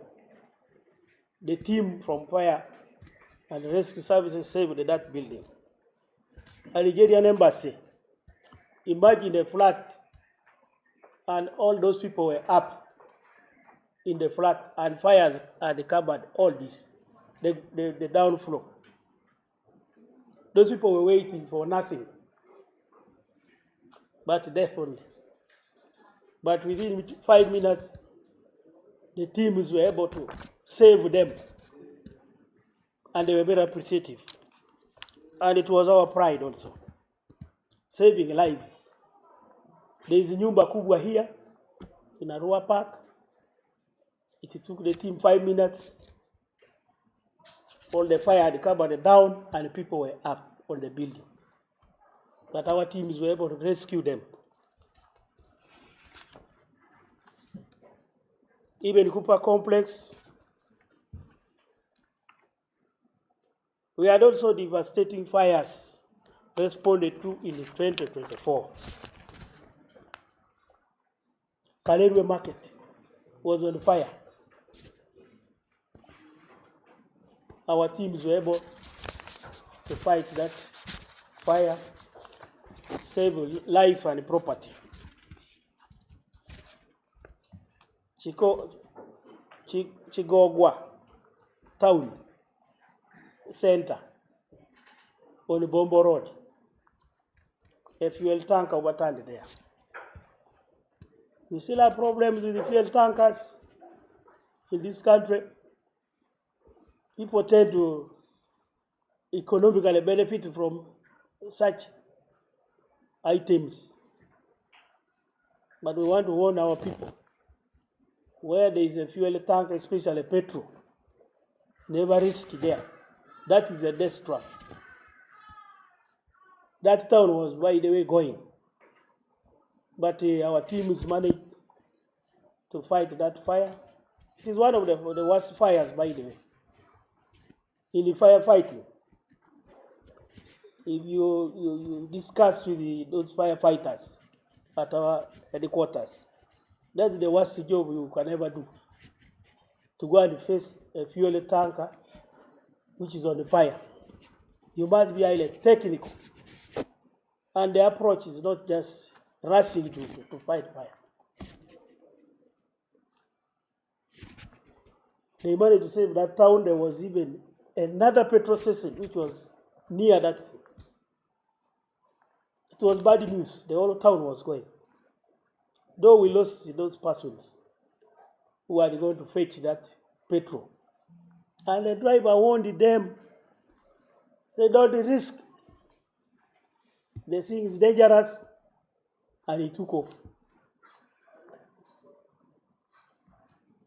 The team from fire and rescue services saved that building. A Nigerian embassy. Imagine a flat, and all those people were up in the flat, and fires had covered all this, the down floor. Those people were waiting for nothing but death only. But within 5 minutes, the teams were able to save them, and they were very appreciative. And it was our pride also, saving lives. There is a nyumba kubwa here in Arua Park. It took the team 5 minutes. All the fire had covered down, and people were up on the building. But our teams were able to rescue them. Even Cooper Complex, we had also devastating fires responded to in 2024. Kalerwe Market was on fire. Our teams were able to fight that fire, save life and property. Chigogwa Town Center on Bombo Road. A fuel tanker overturned there. We still have problems with the fuel tankers in this country. People tend to economically benefit from such items. But we want to warn our people, where there is a fuel tank, especially petrol, never risk there. That is a death trap. That town was, by the way, going. But our teams managed to fight that fire. It is one of the worst fires, by the way. In the firefighting, if you discuss with those firefighters at our headquarters, that's the worst job you can ever do. To go and face a fuel tanker which is on the fire. You must be highly technical. And the approach is not just rushing to fight fire. They managed to save that town. There was even another petrol station which was near that thing. It was bad news. The whole town was going. Though we lost those persons who are going to fetch that petrol. And the driver warned them, they don't risk. The thing is dangerous, and he took off.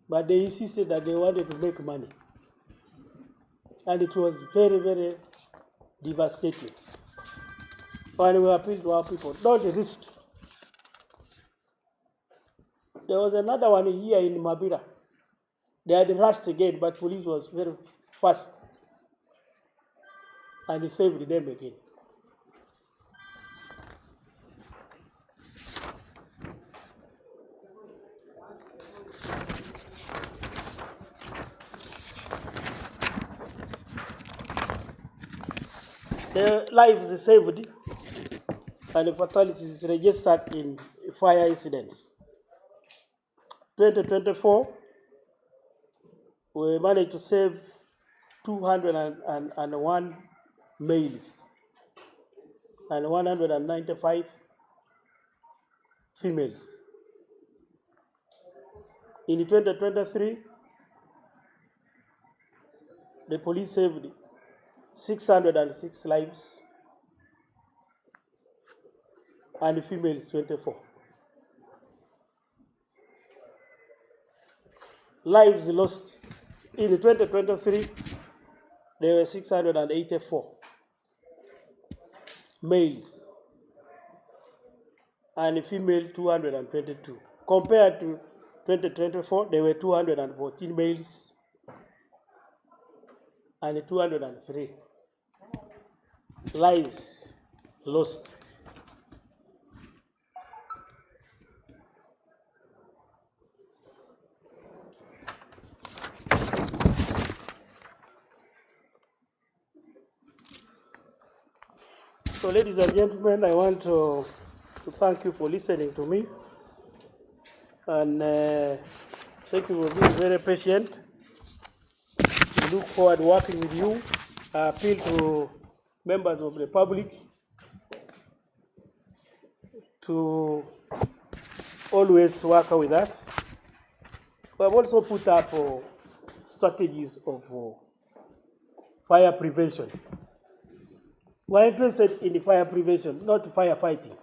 But they insisted that they wanted to make money. And it was very, very devastating. And we appeal to our people, don't risk. There was another one here in Mabira. They had rushed again, but police was very fast. And he saved them again. The lives saved and the fatalities registered in fire incidents. 2024, we managed to save 201 males and 195 females. In 2023, the police saved 606 lives and females 24. Lives lost in 2023, there were 684 males and female 222. Compared to 2024, there were 214 males and 203 lives lost. So, ladies and gentlemen, I want to thank you for listening to me, and thank you for being very patient. We look forward to working with you. I appeal to members of the public to always work with us. We have also put up strategies of fire prevention. We are interested in the fire prevention, not firefighting.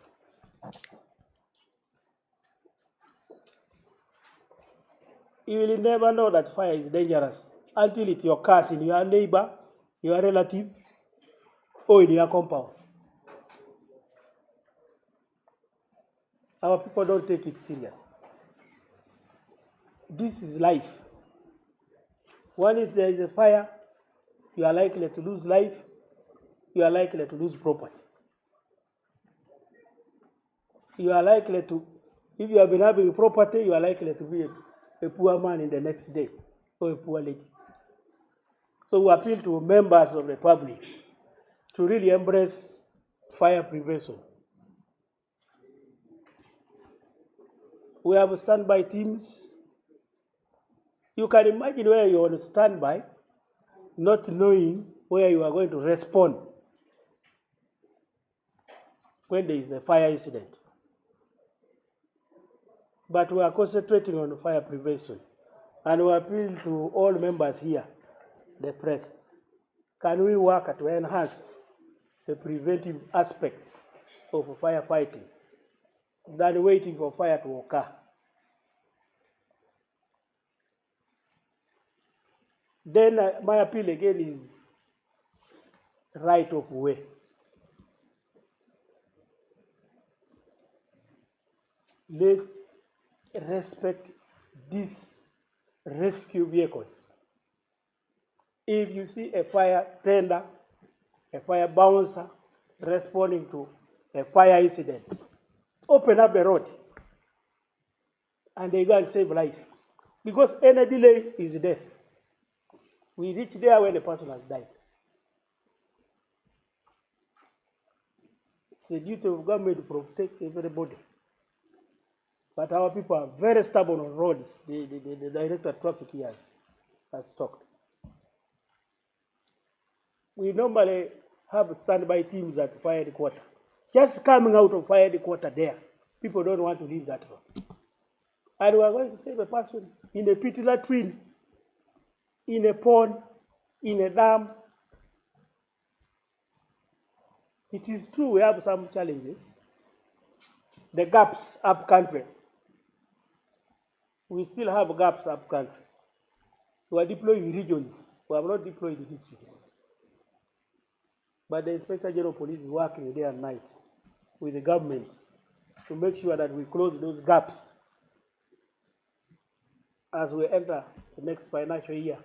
You will never know that fire is dangerous until it occurs in your neighbor, your relative, or in your compound. Our people don't take it serious. This is life. Once there is a fire, you are likely to lose life, you are likely to lose property. You are likely to, if you have been having property, you are likely to be a poor man in the next day, or a poor lady. So we appeal to members of the public to really embrace fire prevention. We have standby teams. You can imagine where you're on standby, not knowing where you are going to respond when there is a fire incident. But we are concentrating on fire prevention. And we appeal to all members here, the press. Can we work to enhance the preventive aspect of firefighting than waiting for fire to occur? Then my appeal again is right of way. Let's respect these rescue vehicles. If you see a fire tender, a fire bouncer responding to a fire incident, open up the road and they go and save life. Because any delay is death. We reach there when the person has died. It's a duty of government to protect everybody. But our people are very stubborn on roads. The director of traffic here has talked. We normally have standby teams at fire headquarter. Just coming out of fire headquarter there, people don't want to leave that road. And we are going to save a person in a pit latrine, in a pond, in a dam. It is true we have some challenges. The gaps up country. We still have gaps up country. We are deploying regions. We have not deployed the districts. But the Inspector General Police is working day and night with the government to make sure that we close those gaps as we enter the next financial year.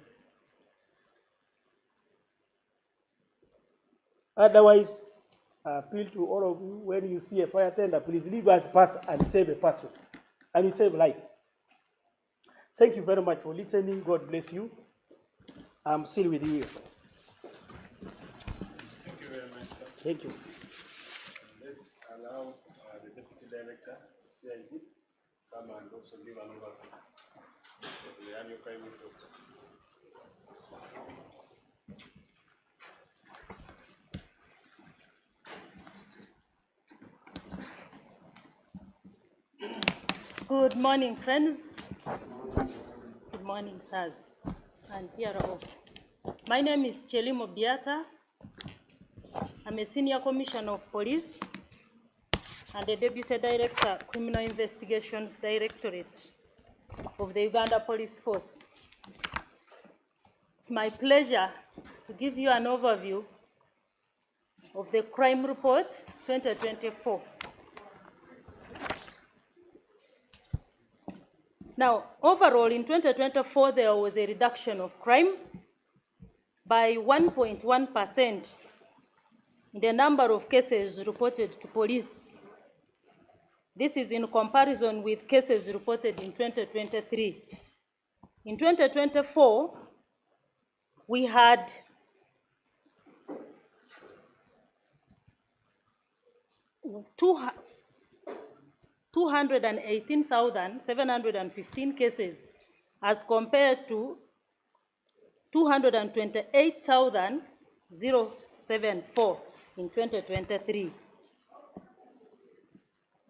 Otherwise, I appeal to all of you, when you see a fire tender, please leave us pass and save a person, and you save life. Thank you very much for listening. God bless you. I'm still with you. Thank you very much, sir. Thank you. Let's allow the Deputy Director, CID, come and also give an overview of the annual crime report. Good morning, friends. Good morning, sirs and PRO. My name is Chelimo Biata. I'm a Senior Commissioner of Police and a Deputy Director, Criminal Investigations Directorate of the Uganda Police Force. It's my pleasure to give you an overview of the Crime Report 2024. Now, overall, in 2024, there was a reduction of crime by 1.1% in the number of cases reported to police. This is in comparison with cases reported in 2023. In 2024, we had 218,715 cases as compared to 228,074 in 2023.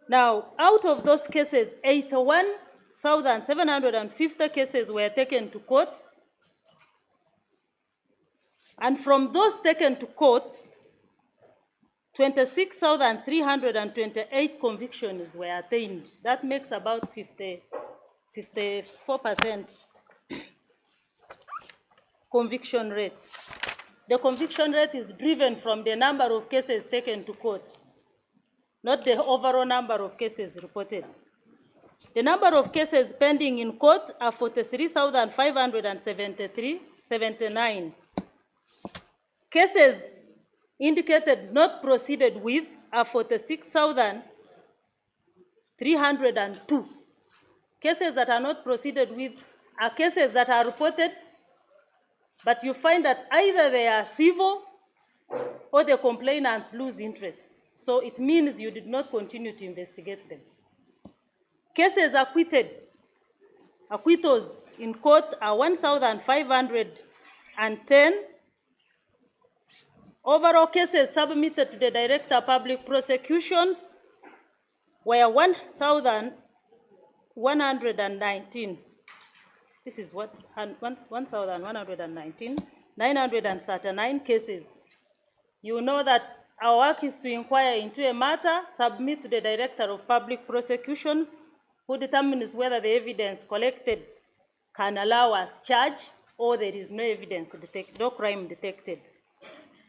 Now, out of those cases, 81,750 cases were taken to court. And from those taken to court, 26,328 convictions were attained. That makes about 54% conviction rate. The conviction rate is driven from the number of cases taken to court, not the overall number of cases reported. The number of cases pending in court are 43,579. Cases indicated not proceeded with are 46,302. Cases that are not proceeded with are cases that are reported, but you find that either they are civil or the complainants lose interest. So it means you did not continue to investigate them. Cases acquitted, acquittals in court are 1,510. Overall cases submitted to the Director of Public Prosecutions were 1,119. This is what 1,119, 939 cases. You know that our work is to inquire into a matter, submit to the Director of Public Prosecutions, who determines whether the evidence collected can allow us charge or there is no evidence, no crime detected.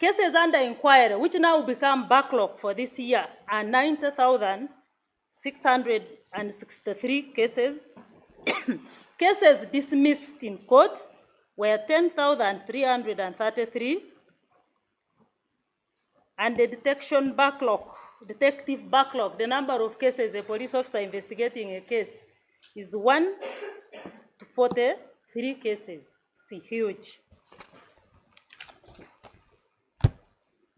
Cases under inquiry, which now become backlog for this year, are 90,663 cases. Cases dismissed in court were 10,333. And the detective backlog, the number of cases a police officer investigating a case is 1 to 43 cases. It's huge.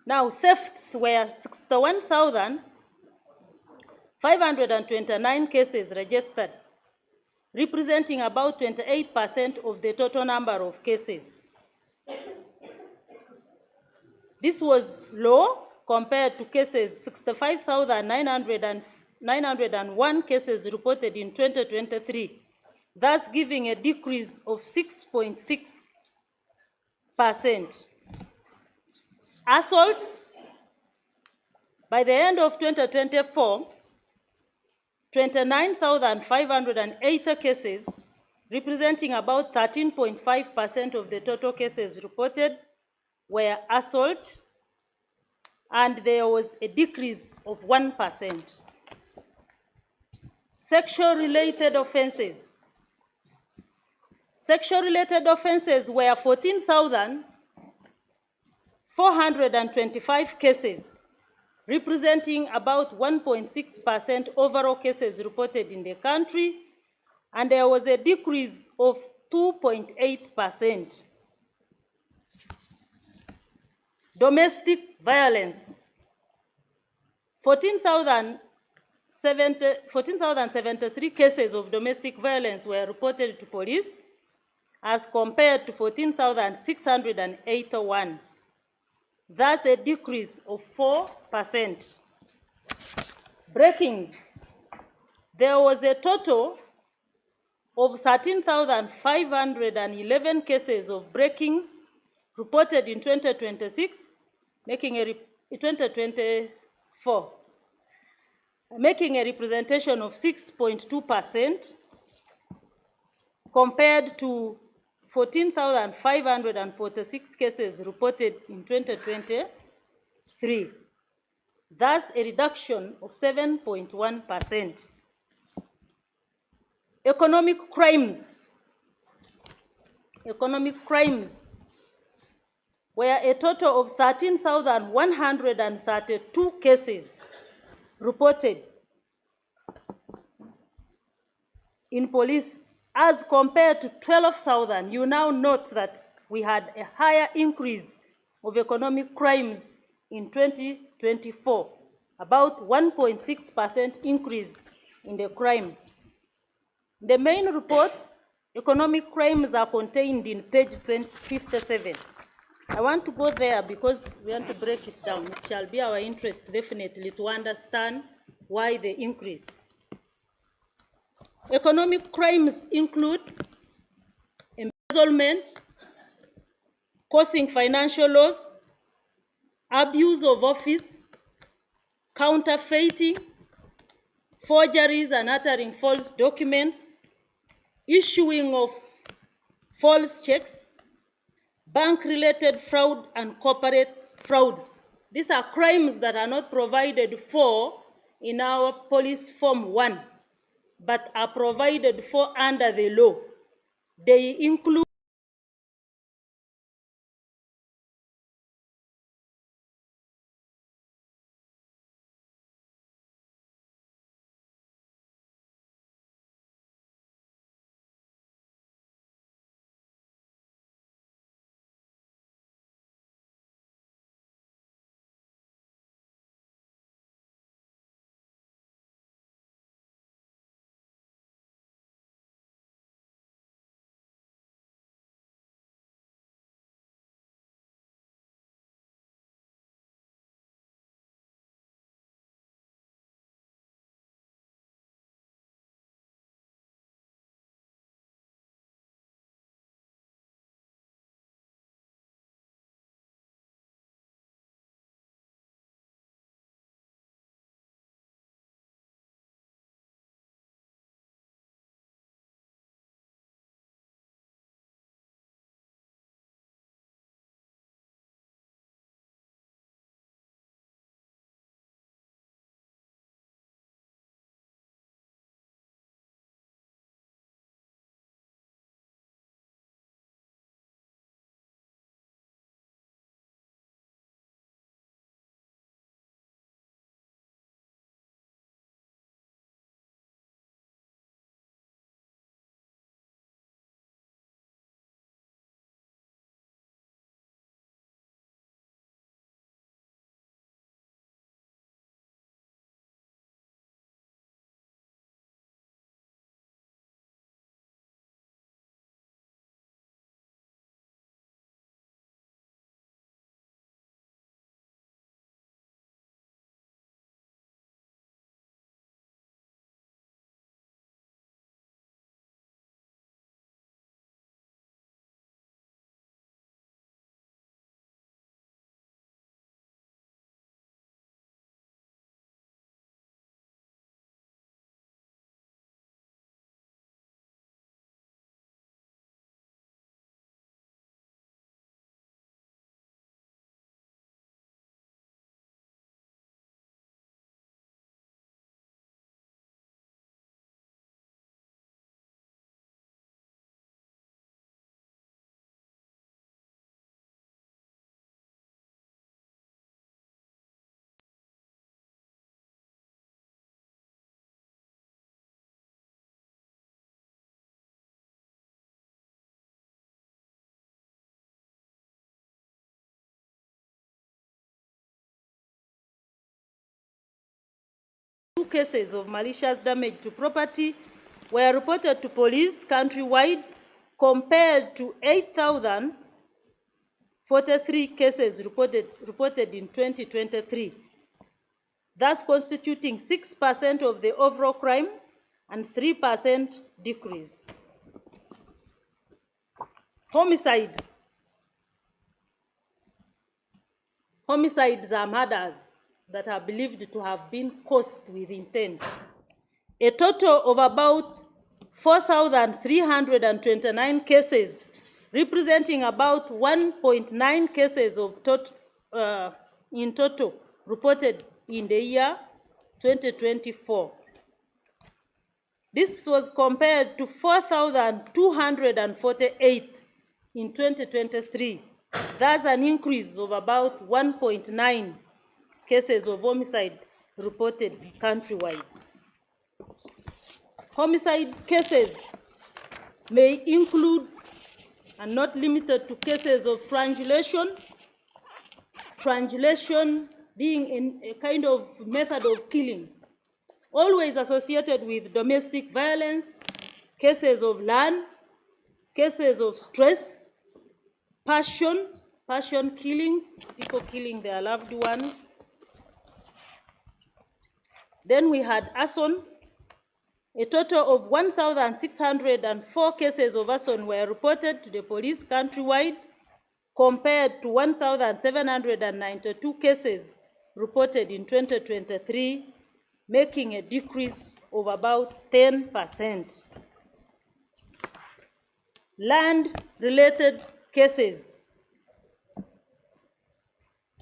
Now, thefts were 61,529 cases registered, representing about 28% of the total number of cases. This was low compared to cases 65,901 cases reported in 2023, thus giving a decrease of 6.6%. Assaults, by the end of 2024, 29,580 cases, representing about 13.5% of the total cases reported, were assault, and there was a decrease of 1%. Sexual-related offenses. Sexual-related offenses were 14,425 cases, representing about 1.6% overall cases reported in the country, and there was a decrease of 2.8%. Domestic violence. 14,073 cases of domestic violence were reported to police as compared to 14,681. Thus a decrease of 4%. Breakings. There was a total of 13,511 cases of breakings reported in 2024, making a representation of 6.2% compared to 14,546 cases reported in 2023, thus a reduction of 7.1%. Economic crimes were a total of 13,132 cases reported in police as compared to 12,000. You now note that we had a higher increase of economic crimes in 2024, about 1.6% increase in the crimes. The main reports, economic crimes, are contained in page 57. I want to go there because we want to break it down. It shall be our interest, definitely, to understand why the increase. Economic crimes include embezzlement, causing financial loss, abuse of office, counterfeiting, forgeries and uttering false documents, issuing of false checks, bank-related fraud and corporate frauds. These are crimes that are not provided for in our police form 1, but are provided for under the law. They include cases of malicious damage to property were reported to police countrywide compared to 8,043 cases reported in 2023, thus constituting 6% of the overall crime and 3% decrease. Homicides. Homicides are murders that are believed to have been caused with intent. A total of about 4,329 cases representing about 1.9 cases of in total reported in the year 2024. This was compared to 4,248 in 2023. That's an increase of about 1.9 cases of homicide reported countrywide. Homicide cases may include and not limited to cases of strangulation, strangulation being a kind of method of killing, always associated with domestic violence, cases of land, cases of stress, passion killings, people killing their loved ones. Then we had arson. A total of 1,604 cases of arson were reported to the police countrywide, compared to 1,792 cases reported in 2023, making a decrease of about 10%. Land-related cases.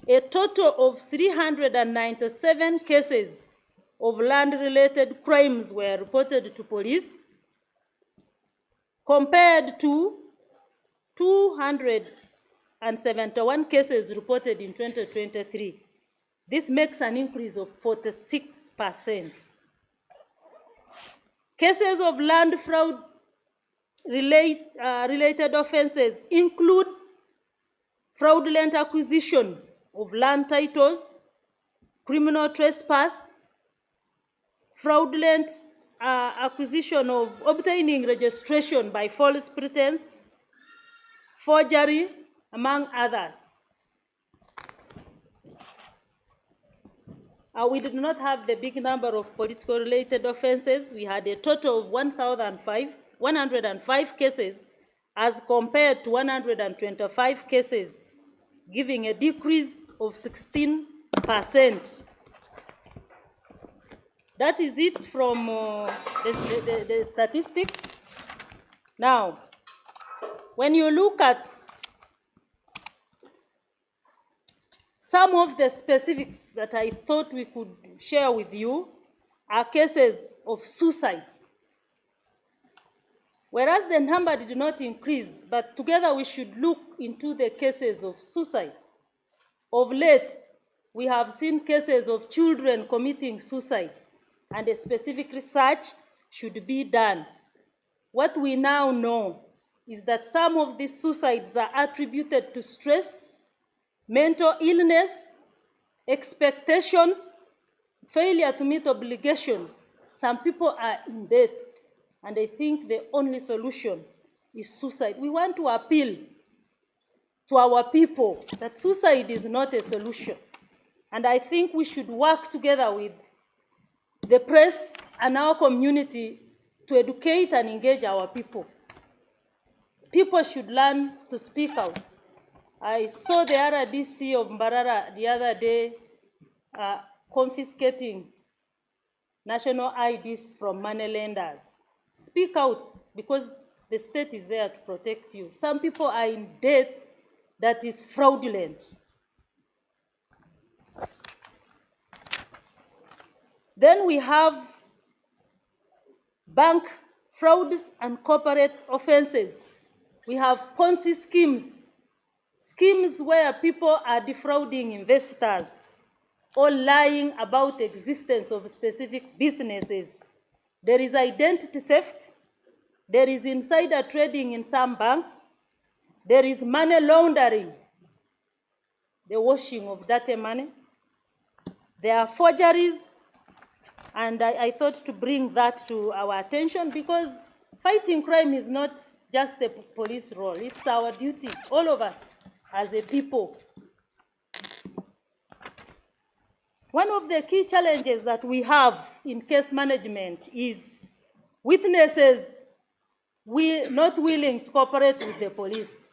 A total of 397 cases of land-related crimes were reported to police, compared to 271 cases reported in 2023. This makes an increase of 46%. Cases of land fraud related offenses include fraudulent acquisition of land titles, criminal trespass, fraudulent acquisition of obtaining registration by false pretense, forgery, among others. We did not have the big number of political-related offenses. We had a total of 105 cases as compared to 125 cases, giving a decrease of 16%. That is it from the statistics. Now, when you look at some of the specifics that I thought we could share with you are cases of suicide. Whereas the number did not increase, but together we should look into the cases of suicide. Of late, we have seen cases of children committing suicide, and a specific research should be done. What we now know is that some of these suicides are attributed to stress, mental illness, expectations, failure to meet obligations. Some people are in debt, and they think the only solution is suicide. We want to appeal to our people that suicide is not a solution. And I think we should work together with the press and our community to educate and engage our people. People should learn to speak out. I saw the RDC of Mbarara the other day confiscating national IDs from money lenders. Speak out, because the state is there to protect you. Some people are in debt that is fraudulent. Then we have bank frauds and corporate offenses. We have Ponzi schemes, schemes where people are defrauding investors or lying about the existence of specific businesses. There is identity theft. There is insider trading in some banks. There is money laundering, the washing of dirty money. There are forgeries, and I thought to bring that to our attention, because fighting crime is not just the police role. It's our duty, all of us as a people. One of the key challenges that we have in case management is witnesses not willing to cooperate with the police.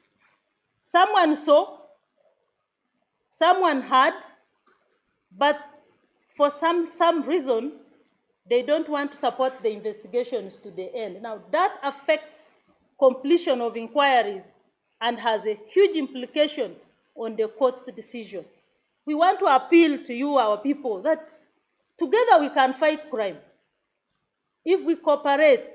Someone saw, someone heard, but for some reason, they don't want to support the investigations to the end. Now, that affects completion of inquiries and has a huge implication on the court's decision. We want to appeal to you, our people, that together we can fight crime if we cooperate,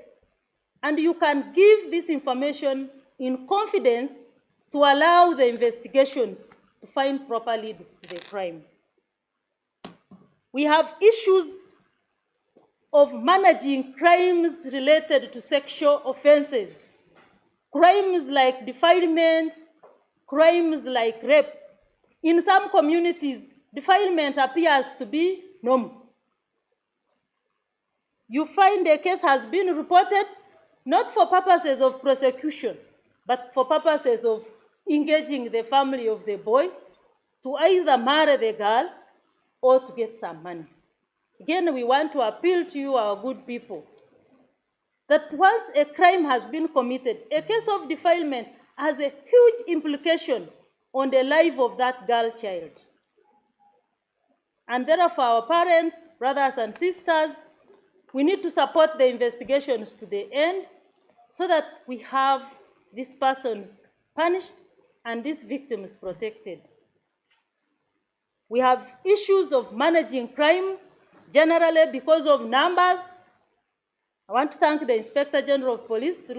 and you can give this information in confidence to allow the investigations to find properly the crime. We have issues of managing crimes related to sexual offenses, crimes like defilement, crimes like rape. In some communities, defilement appears to be normal. You find a case has been reported not for purposes of prosecution, but for purposes of engaging the family of the boy to either marry the girl or to get some money. Again, we want to appeal to you, our good people, that once a crime has been committed, a case of defilement has a huge implication on the life of that girl child. And therefore, our parents, brothers and sisters, we need to support the investigations to the end so that we have these persons punished and these victims protected. We have issues of managing crime generally because of numbers. I want to thank the Inspector General of Police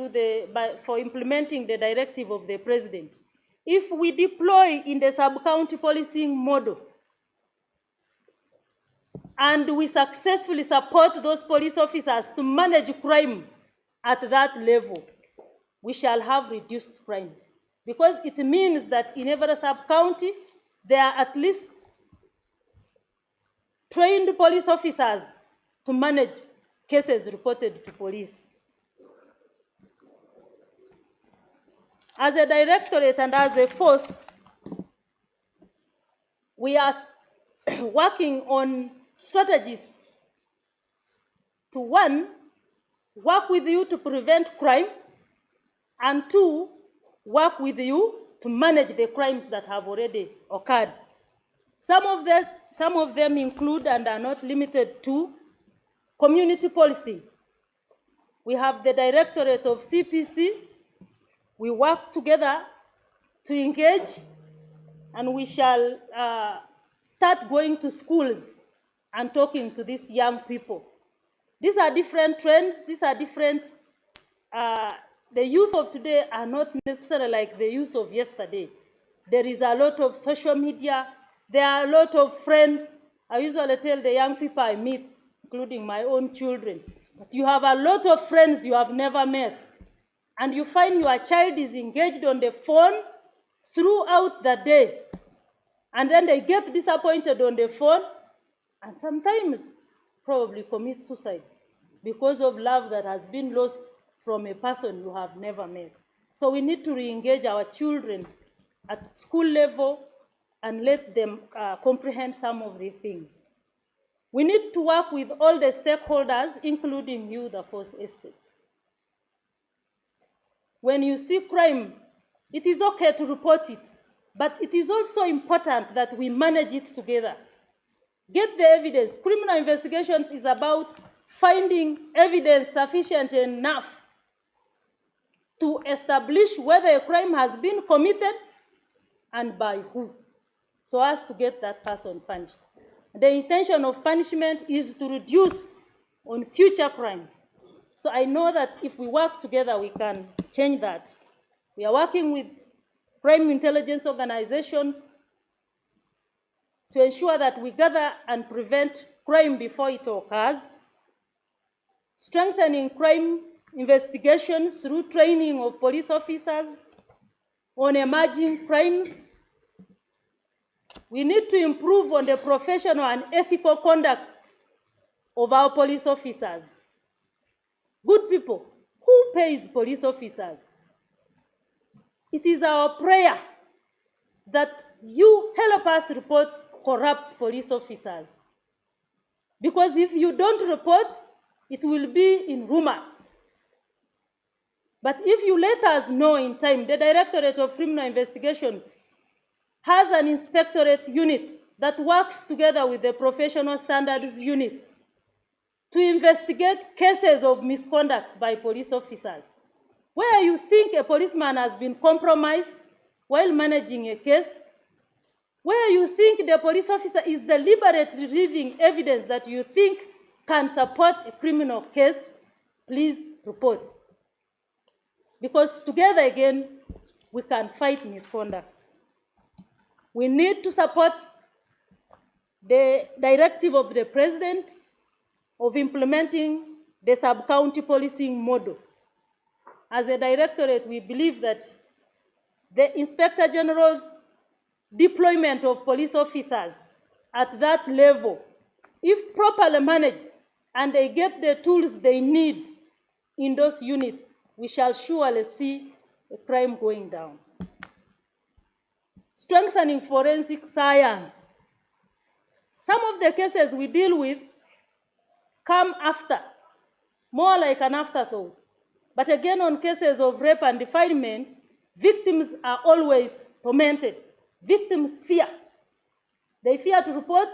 for implementing the directive of the President. If we deploy in the sub-county policing model and we successfully support those police officers to manage crime at that level, we shall have reduced crimes. Because it means that in every sub-county, there are at least trained police officers to manage cases reported to police. As a directorate and as a force, we are working on strategies to, one, work with you to prevent crime, and two, work with you to manage the crimes that have already occurred. Some of them include and are not limited to community policy. We have the Directorate of CPC. We work together to engage, and we shall start going to schools and talking to these young people. These are different trends. These are different. The youth of today are not necessarily like the youth of yesterday. There is a lot of social media. There are a lot of friends. I usually tell the young people I meet, including my own children, that you have a lot of friends you have never met. And you find your child is engaged on the phone throughout the day. And then they get disappointed on the phone and sometimes probably commit suicide because of love that has been lost from a person you have never met. So we need to re-engage our children at school level and let them comprehend some of the things. We need to work with all the stakeholders, including you, the First Estate. When you see crime, it is okay to report it, but it is also important that we manage it together. Get the evidence. Criminal investigations is about finding evidence sufficient enough to establish whether a crime has been committed and by who, so as to get that person punished. The intention of punishment is to reduce on future crime. So I know that if we work together, we can change that. We are working with crime intelligence organizations to ensure that we gather and prevent crime before it occurs, strengthening crime investigations through training of police officers on emerging crimes. We need to improve on the professional and ethical conduct of our police officers. Good people, who pays police officers? It is our prayer that you help us report corrupt police officers. Because if you don't report, it will be in rumors. But if you let us know in time, the Directorate of Criminal Investigations has an inspectorate unit that works together with the Professional Standards Unit to investigate cases of misconduct by police officers. Where you think a policeman has been compromised, while managing a case where you think the police officer is deliberately leaving evidence that you think can support a criminal case, please report. Because together again, we can fight misconduct. We need to support the directive of the president of implementing the sub-county policing model. As a directorate, we believe that the Inspector General's deployment of police officers at that level, if properly managed and they get the tools they need in those units, we shall surely see the crime going down. Strengthening forensic science. Some of the cases we deal with come after, more like an afterthought. But again, on cases of rape and defilement, victims are always tormented. Victims fear. They fear to report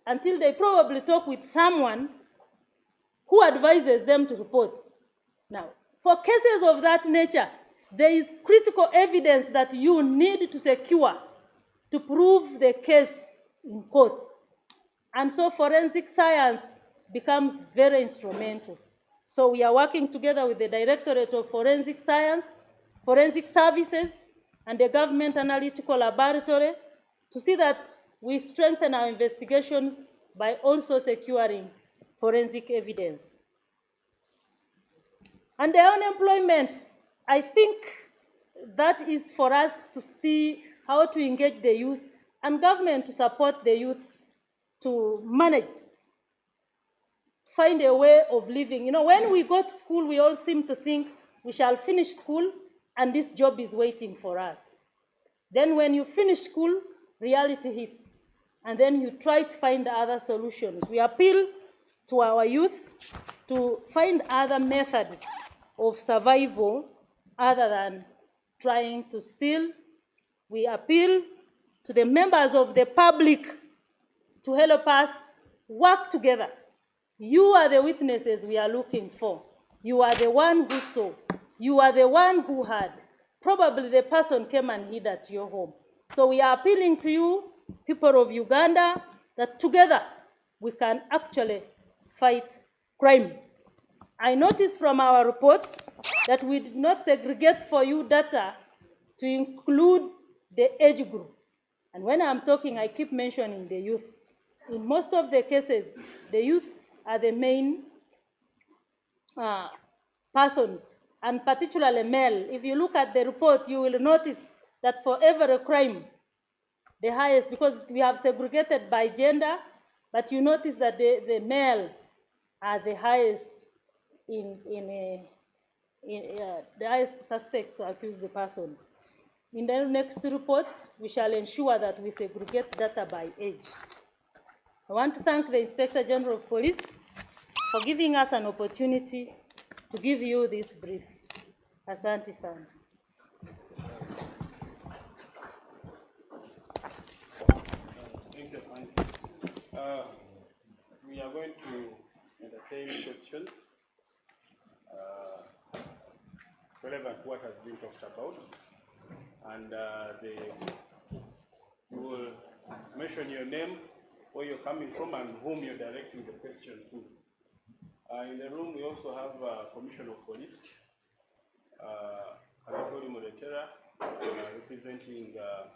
until they probably talk with someone who advises them to report. Now, for cases of that nature, there is critical evidence that you need to secure to prove the case in court. And so forensic science becomes very instrumental. So we are working together with the Directorate of Forensic Science, Forensic Services, and the Government Analytical Laboratory to see that we strengthen our investigations by also securing forensic evidence. And the unemployment, I think that is for us to see how to engage the youth and government to support the youth to manage, find a way of living. You know, when we go to school, we all seem to think we shall finish school and this job is waiting for us. Then when you finish school, reality hits. And then you try to find other solutions. We appeal to our youth to find other methods of survival other than trying to steal. We appeal to the members of the public to help us work together. You are the witnesses we are looking for. You are the one who saw. You are the one who heard. Probably the person came and hid at your home. So we are appealing to you, people of Uganda, that together we can actually fight crime. I noticed from our report that we did not segregate for you data to include the age group. And when I'm talking, I keep mentioning the youth. In most of the cases, the youth are the main persons, and particularly male. If you look at the report, you will notice that for every crime, the highest, because we have segregated by gender, but you notice that the male are the highest the highest suspects to accuse the persons. In the next report, we shall ensure that we segregate data by age. I want to thank the Inspector General of Police for giving us an opportunity to give you this brief. Asante sana. Thank you, Frank. We are going to entertain questions relevant to what has been talked about, and you will mention your name, where you're coming from, and whom you're directing the question to. In the room, we also have Commissioner of Police, Naguru representing the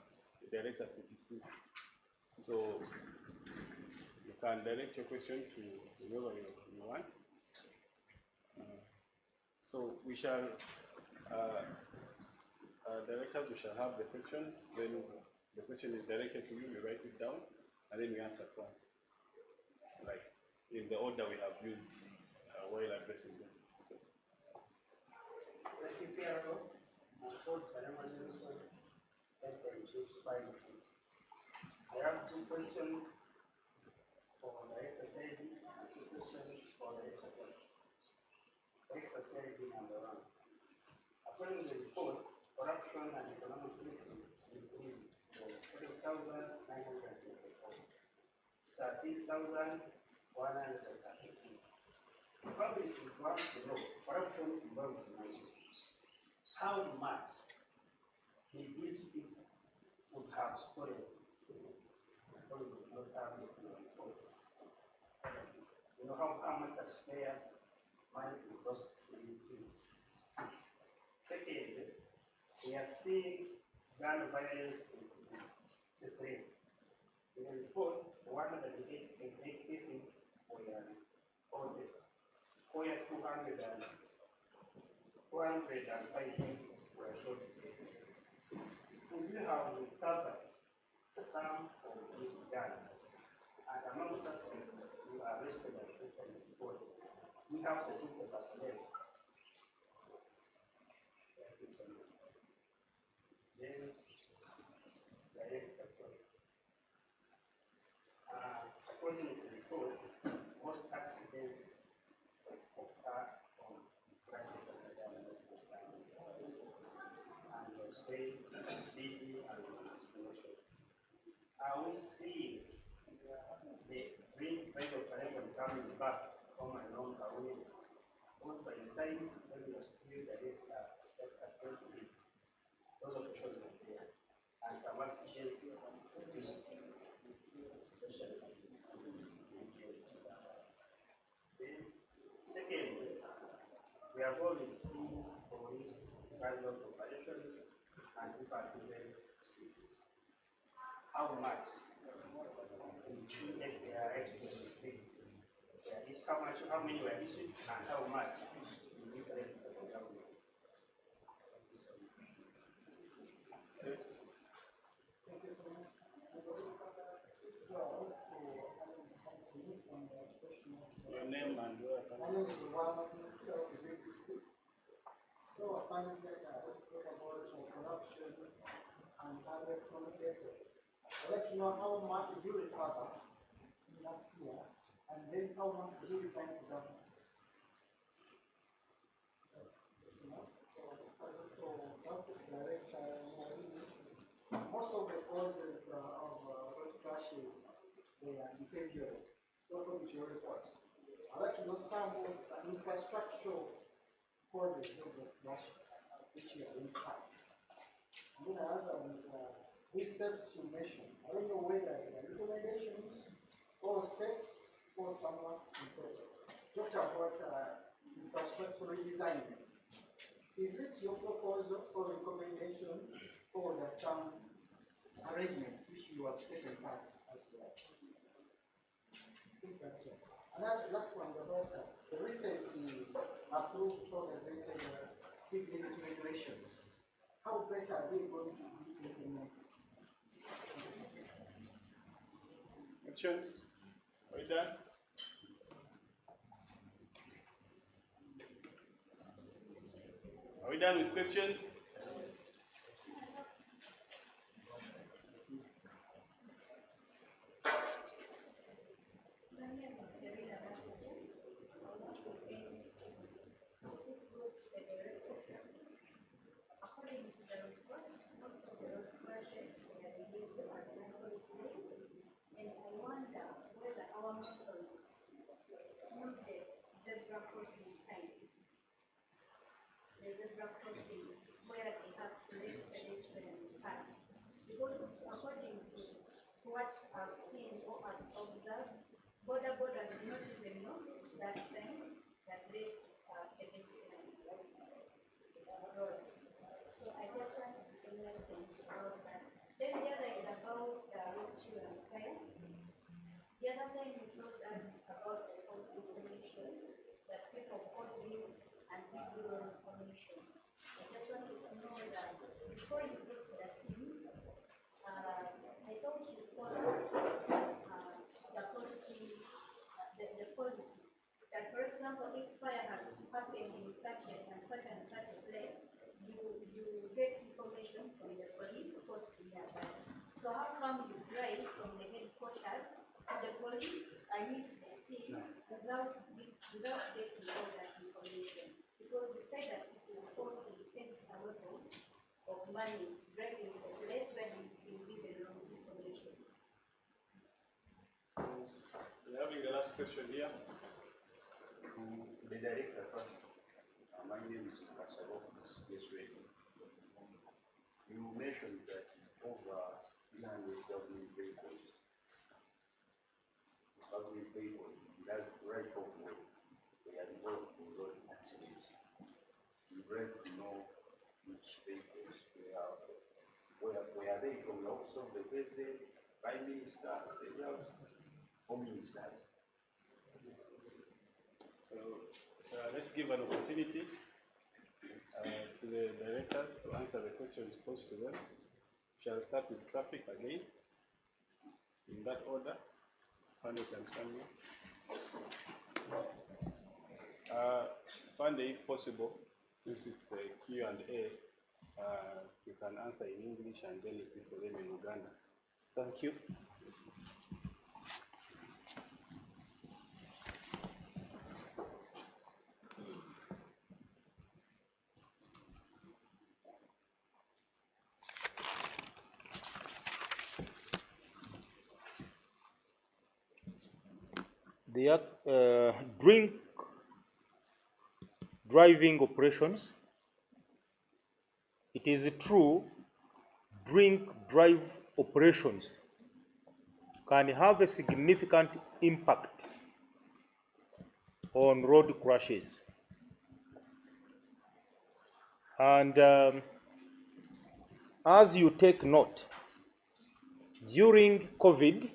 Director CPC. So you can direct your question to whoever you want. So we shall, directors, we shall have the questions. Then the question is directed to you, we write it down, and then we answer once, like in the order we have used while addressing them. Thank you, Piero. I have two questions for Director Saidi and two questions for Director Headquarter. Director Saidi, number one. According to the report, corruption and economic crisis increased from 12,924 to 13,132. The public is want to know corruption involves money. How much did these people would have stolen. Probably would not have it in the report. You know how much taxpayers' money is lost to these things. Secondly, we are seeing gun violence in system. In the report, 188 cases were reported, where 205 people were shot. We do have recovered some of these guns, and among suspects who are arrested and taken to court, we have security personnel. Then, according to the report, most accidents occur on Fridays and Saturdays, and they say speedy and destination. Are we seeing the green kind of operation coming back from along the way? Because by the time when we are still direct those operations are there, and some accidents, especially. Then, secondly, we have always seen police carry out operations and people are given seats. How much included their expenses? How many were issued and how much in different government? Yes. Thank you so much. So I want to something on the question. Your name and where My name is Obama, Minister of the BBC. So I find that I want to talk about corruption and other economic assets. I'd like to know how much did you recover last year, and then how much did you return to government? That's enough. So I want to talk to the director. Most of the causes of road crashes, they are behavioral, according to your report. I'd like to know some of the infrastructural causes of the crashes, which you identified. And then another one is these steps you mentioned. I don't know whether they are recommendations or steps or somewhat in progress. Talked about infrastructure redesign. Is it your proposal or recommendation, or there are some arrangements which you have taken part as well? I think that's all. Another last one is about the recently approved or gazetted speed limit regulations. How better are they going to be implemented? questions? Are you done? Are we done with questions? According to the report, most of the road crashes were reviewed as non-police and I wonder whether our motorists know the zebra crossing sign. The zebra crossing where they have to let pedestrians pass. Because according to what I've seen or I've observed, borders do not even know that sign that let pedestrians cross. So I just want to know anything about that. Then the other is about rescue and fire. The other time you told us about the false information that people called you and give you wrong information. I just wanted to know that before you go to the scenes, I thought you followed the policy, the policy that, for example, if fire has happened in such and such a place, you get information from the police post nearby. So how come you drive from the headquarters to the police, to the scene, without getting all that information? Because you say that it is costing, it takes a lot of money driving to the place where you give the wrong information. We're having the last question here. The director first. My name is Kasabo, Space Radio. You mentioned that over 900 government vehicles. Government vehicles, that right of way, they are involved in road accidents. You would like to know which vehicles they are. Where are they from the office of the president, prime minister, state house, home minister? So let's give an opportunity to the directors to answer the questions posed to them. Shall start with traffic again, in that order. Fande can stand here. Fande, if possible, since it's a Q&A, you can answer in English and then repeat for them in Uganda. Thank you. The drink driving operations. It is true, drink drive operations can have a significant impact on road crashes. And as you take note, during COVID,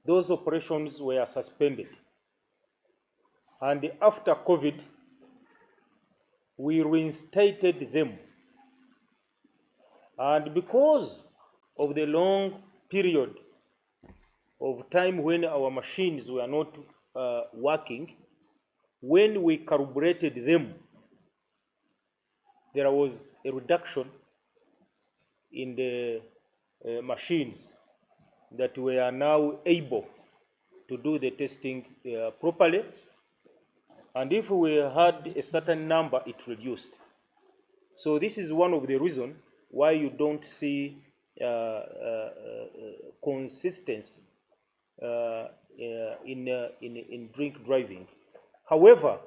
those operations were suspended. And after COVID, we reinstated them. And because of the long period of time when our machines were not working, when we calibrated them, there was a reduction in the machines that we are now able to do the testing properly. And if we had a certain number, it reduced. So this is one of the reasons why you don't see consistency in drink driving. However,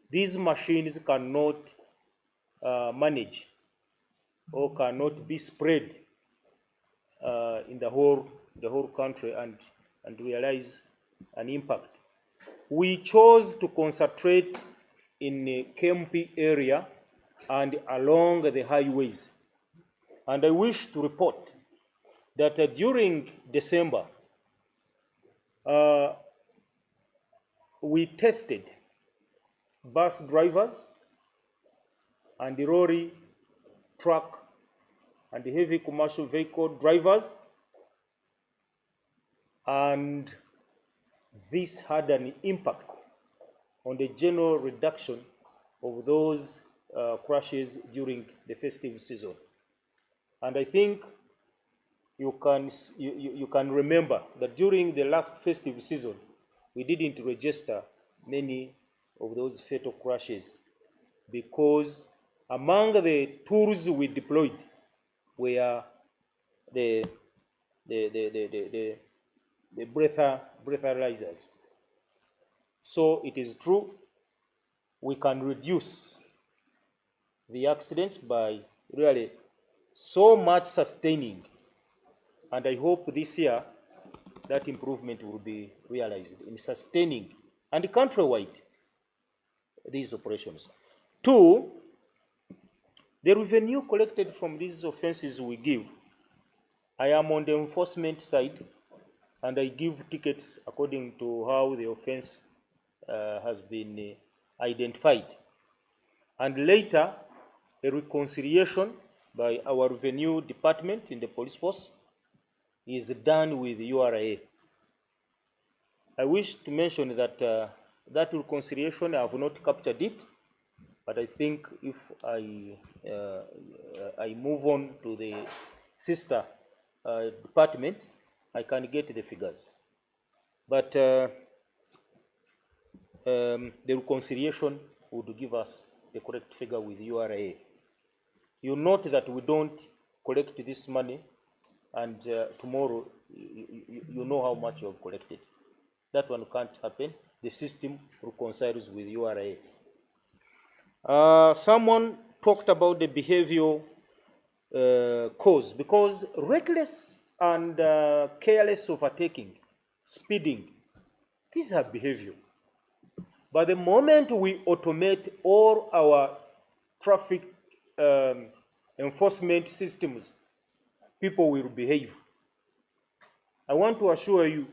these machines cannot manage or cannot be spread in the whole country and realize an impact. We chose to concentrate in the KMP area and along the highways. And I wish to report that during December, we tested bus drivers and the lorry, truck, and the heavy commercial vehicle drivers, and this had an impact on the general reduction of those crashes during the festive season. And I think you can remember that during the last festive season, we didn't register many of those fatal crashes because among the tools we deployed were the breathalyzers. So it is true, we can reduce the accidents by really so much sustaining. And I hope this year that improvement will be realized in sustaining and countrywide these operations. Two, the revenue collected from these offenses we give, I am on the enforcement side and I give tickets according to how the offense has been identified. And later, a reconciliation by our revenue department in the police force is done with URA. I wish to mention that that reconciliation, I have not captured it, but I think if I move on to the sister department, I can get the figures. But the reconciliation would give us the correct figure with URA. You note that we don't collect this money and tomorrow you know how much you have collected. That one can't happen. The system reconciles with URA. Someone talked about the behavioral cause, because reckless and careless overtaking, speeding, these are behavior. But the moment we automate all our traffic enforcement systems, people will behave. I want to assure you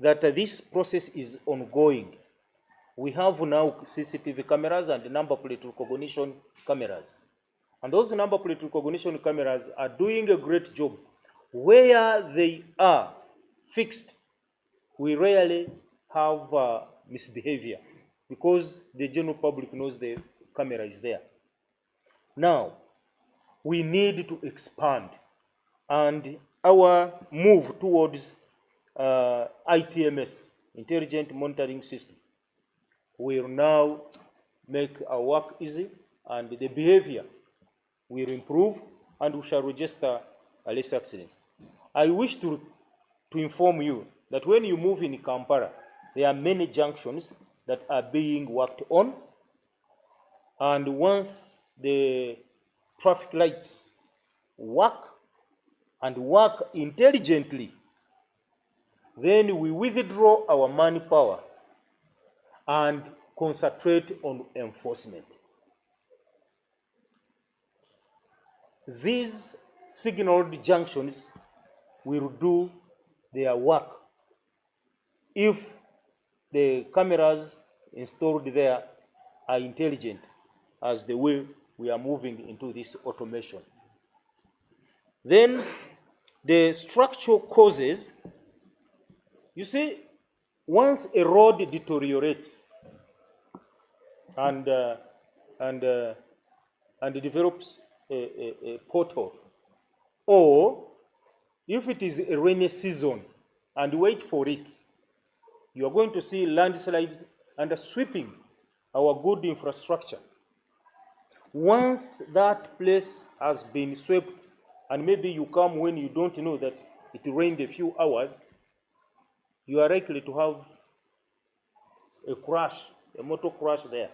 that this process is ongoing. We have now CCTV cameras and number plate recognition cameras. And those number plate recognition cameras are doing a great job. Where they are fixed, we rarely have misbehavior because the general public knows the camera is there. Now, we need to expand, and our move towards ITMS, Intelligent Monitoring System, will now make our work easy, and the behavior will improve, and we shall register less accidents. I wish to inform you that when you move in Kampala, there are many junctions that are being worked on, and once the traffic lights work and work intelligently, then we withdraw our manpower and concentrate on enforcement. These signaled junctions will do their work if the cameras installed there are intelligent, as the way we are moving into this automation. Then the structural causes, you see, once a road deteriorates and develops a pothole, or if it is a rainy season and wait for it, you are going to see landslides and sweeping our good infrastructure. Once that place has been swept, and maybe you come when you don't know that it rained a few hours, you are likely to have a crash, a motor crash there.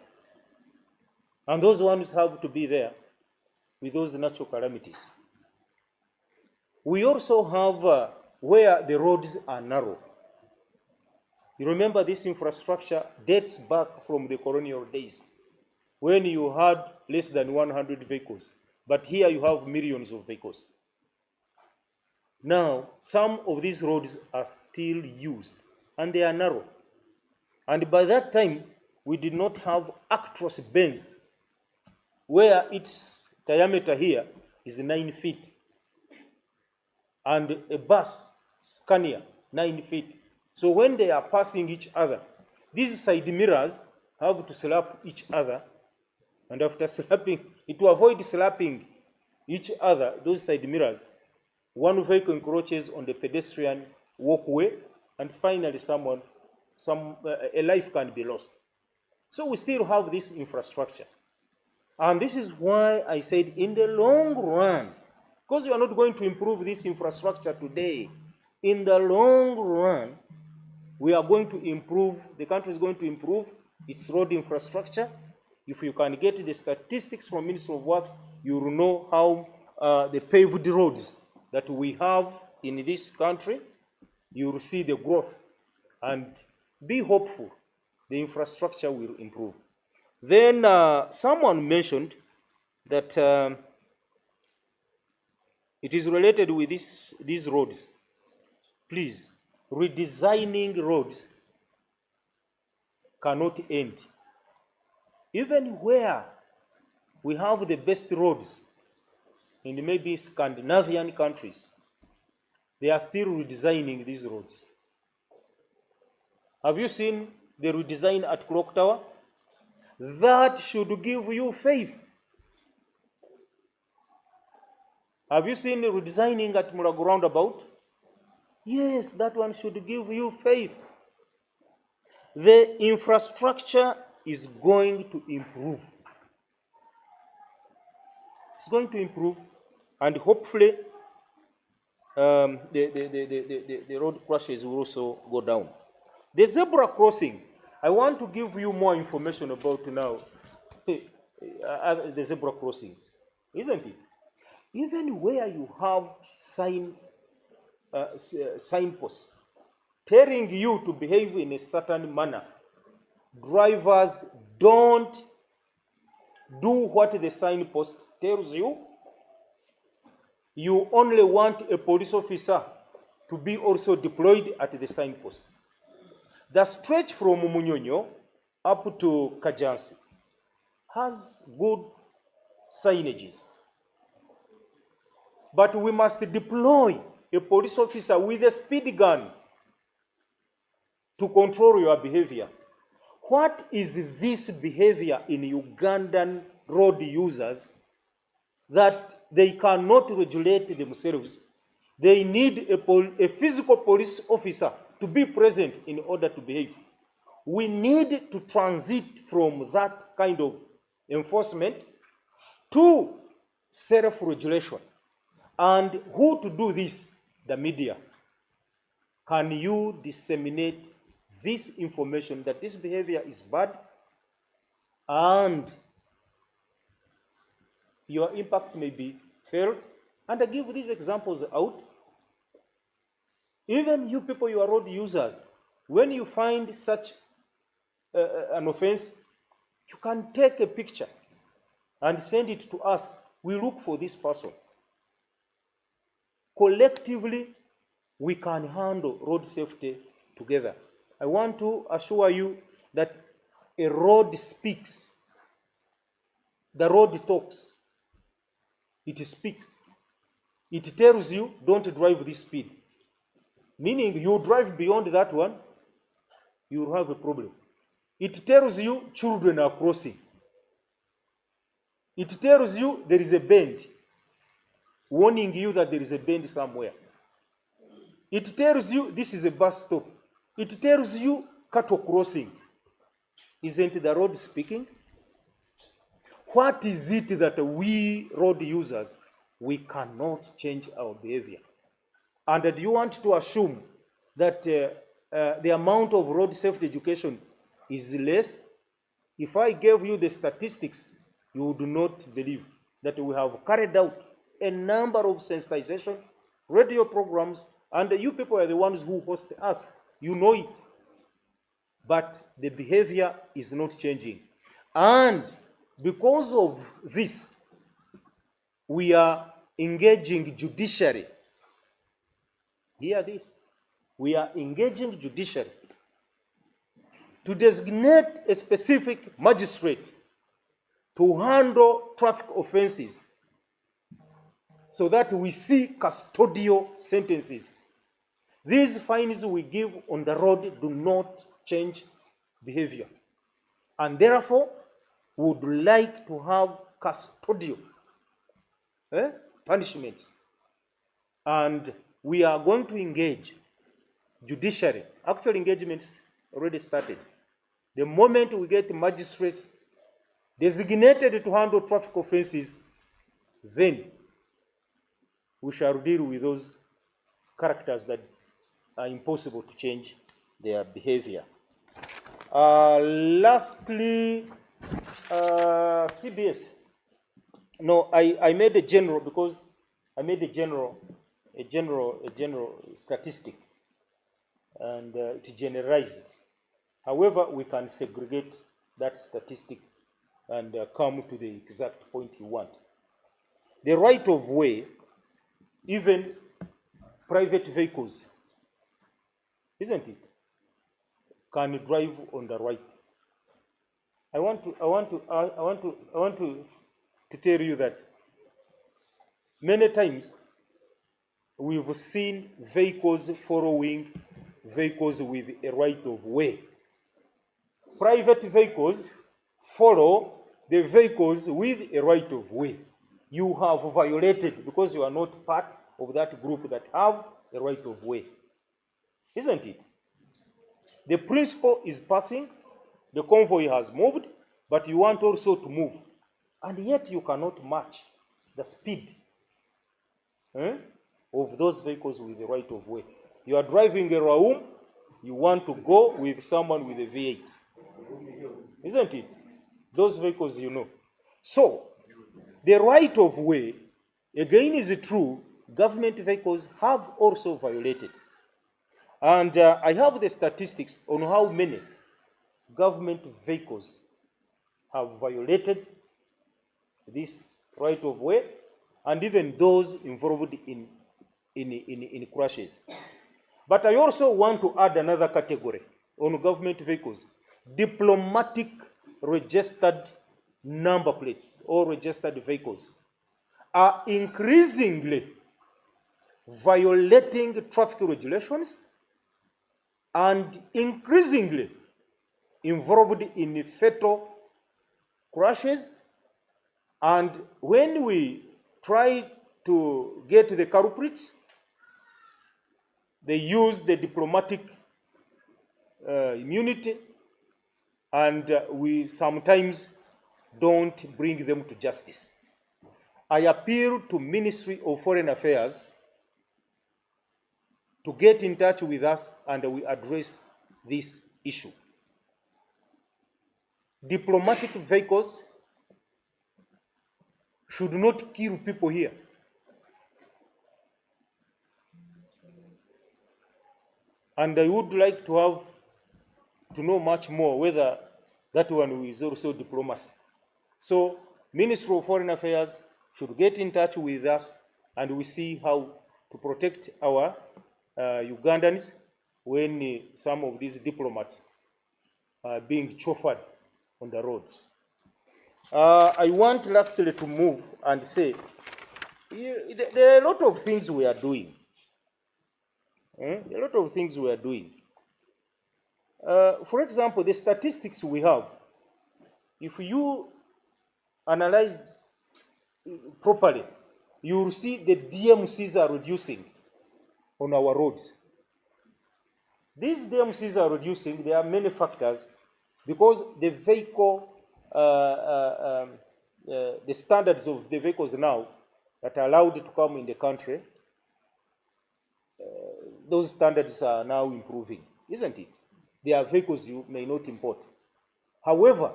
And those ones have to be there with those natural calamities. We also have where the roads are narrow. You remember this infrastructure dates back from the colonial days, when you had less than 100 vehicles. But here you have millions of vehicles. Now, some of these roads are still used, and they are narrow. And by that time, we did not have actress bends, where its diameter here is 9 feet, and a bus, Scania, 9 feet. So when they are passing each other, these side mirrors have to slap each other, and after slapping, to avoid slapping each other, those side mirrors, one vehicle encroaches on the pedestrian walkway, and finally a life can be lost. So we still have this infrastructure. And this is why I said in the long run, because you are not going to improve this infrastructure today, in the long run, we are going to improve, the country is going to improve its road infrastructure. If you can get the statistics from Ministry of Works, you will know how the paved roads that we have in this country, you will see the growth, and be hopeful the infrastructure will improve. Then someone mentioned that it is related with these roads. Please, redesigning roads cannot end. Even where we have the best roads in maybe Scandinavian countries, they are still redesigning these roads. Have you seen the redesign at Clock Tower? That should give you faith. Have you seen redesigning at Mulago Roundabout? Yes, that one should give you faith. The infrastructure is going to improve. It's going to improve, and hopefully the road crashes will also go down. The zebra crossing, I want to give you more information about now the zebra crossings, isn't it? even where you have signposts telling you to behave in a certain manner, drivers don't do what the signpost tells you. You only want a police officer to be also deployed at the signpost. The stretch from Munyonyo up to Kajansi has good signages. But we must deploy a police officer with a speed gun to control your behavior. What is this behavior in Ugandan road users that they cannot regulate themselves? They need a physical police officer to be present in order to behave. We need to transit from that kind of enforcement to self-regulation. And who to do this? The media. Can you disseminate this information that this behavior is bad and your impact may be felt? And I give these examples out. Even you people, you are road users, when you find such an offense, you can take a picture and send it to us. We look for this person. Collectively, we can handle road safety together. I want to assure you that a road speaks. The road talks. It speaks. It tells you, don't drive this speed. Meaning, you drive beyond that one, you will have a problem. It tells you children are crossing. It tells you there is a bend, warning you that there is a bend somewhere. It tells you this is a bus stop. It tells you cattle crossing. Isn't the road speaking? What is it that we road users, we cannot change our behavior? And do you want to assume that the amount of road safety education is less? If I gave you the statistics, you would not believe that we have carried out a number of sensitization, radio programs, and you people are the ones who host us. You know it. But the behavior is not changing. And because of this, we are engaging judiciary. Hear this. We are engaging judiciary to designate a specific magistrate to handle traffic offenses so that we see custodial sentences. These fines we give on the road do not change behavior. And therefore, we would like to have custodial punishments. And we are going to engage judiciary. Actual engagements already started. The moment we get magistrates designated to handle traffic offenses, then we shall deal with those characters that are impossible to change their behavior. Lastly, CBS. No, I made a general because I made a general statistic, and it generalized. However, we can segregate that statistic and come to the exact point you want. The right of way, even private vehicles, isn't it, can drive on the right. I want to tell you that many times we've seen vehicles following vehicles with a right of way. Private vehicles follow the vehicles with a right of way. You have violated because you are not part of that group that have a right of way. Isn't it? The principal is passing, the convoy has moved, but you want also to move. And yet you cannot match the speed of those vehicles with the right of way. You are driving a Raum, you want to go with someone with a V8. Isn't it? Those vehicles, you know. So, the right of way Again, is it true, government vehicles have also violated. And I have the statistics on how many government vehicles have violated this right of way, and even those involved in crashes. But I also want to add another category on government vehicles: diplomatic registered number plates or registered vehicles are increasingly violating traffic regulations and increasingly involved in fatal crashes. And when we try to get the culprits, they use the diplomatic immunity, and we sometimes don't bring them to justice. I appeal to Ministry of Foreign Affairs to get in touch with us and we address this issue. Diplomatic vehicles should not kill people here. And I would like to know much more whether that one is also diplomacy. So, Ministry of Foreign Affairs should get in touch with us and we see how to protect our Ugandans when some of these diplomats are being chauffeured on the roads. I want lastly to move and say, there are a lot of things we are doing. A lot of things we are doing. For example, the statistics we have, if you analyze properly, you will see the DMCs are reducing on our roads. These DMCs are reducing. There are many factors, because the vehicle, the standards of the vehicles now that are allowed to come in the country, those standards are now improving, isn't it? There are vehicles you may not import. However,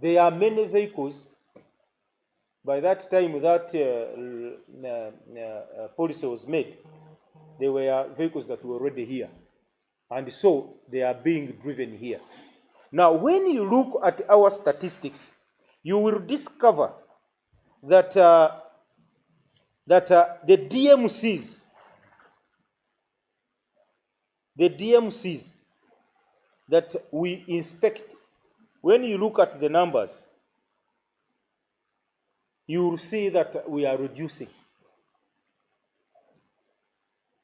there are many vehicles, by that time that policy was made, there were vehicles that were already here. And so they are being driven here. Now, when you look at our statistics, you will discover that, the DMCs that we inspect, when you look at the numbers, you will see that we are reducing.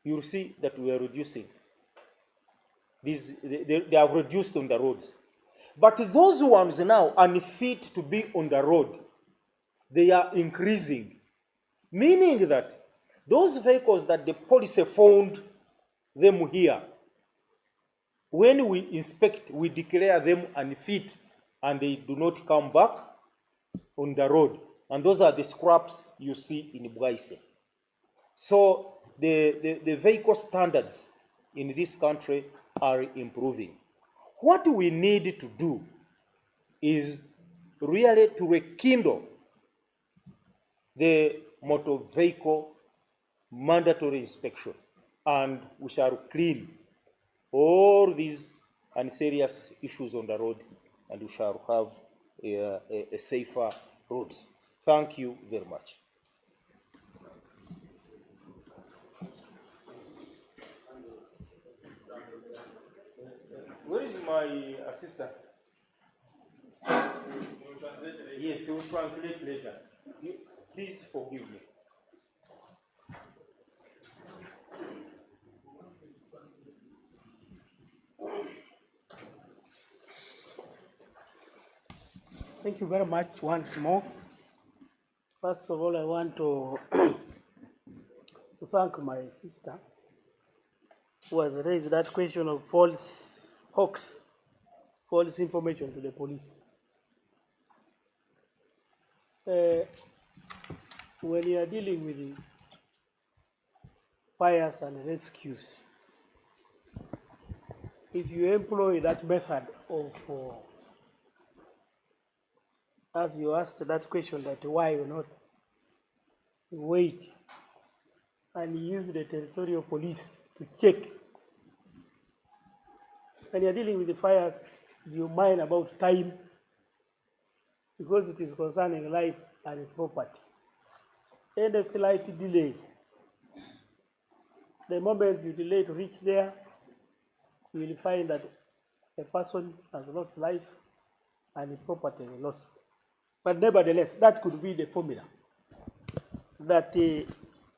You will see that we are reducing. They have reduced on the roads. But those ones now unfit to be on the road, they are increasing. Meaning that those vehicles that the police found them here, when we inspect, we declare them unfit and they do not come back on the road. And those are the scraps you see in Bwaise. So the vehicle standards in this country are improving. What we need to do is really to rekindle the motor vehicle mandatory inspection, and we shall clean all these unserious issues on the road, and we shall have a safer roads. Thank you very much. Where is my assistant? Yes, he will translate later. Please forgive me. Thank you very much once more. First of all, I want to, to thank my sister who has raised that question of false hoax, false information to the police. When you are dealing with the fires and rescues, if you employ that method of, as you asked that question, that why or not, wait, and use the territorial police to check. When you're dealing with the fires, you mind about time because it is concerning life and property. Any slight delay, the moment you delay to reach there, you will find that a person has lost life and the property is lost. But nevertheless, that could be the formula. That in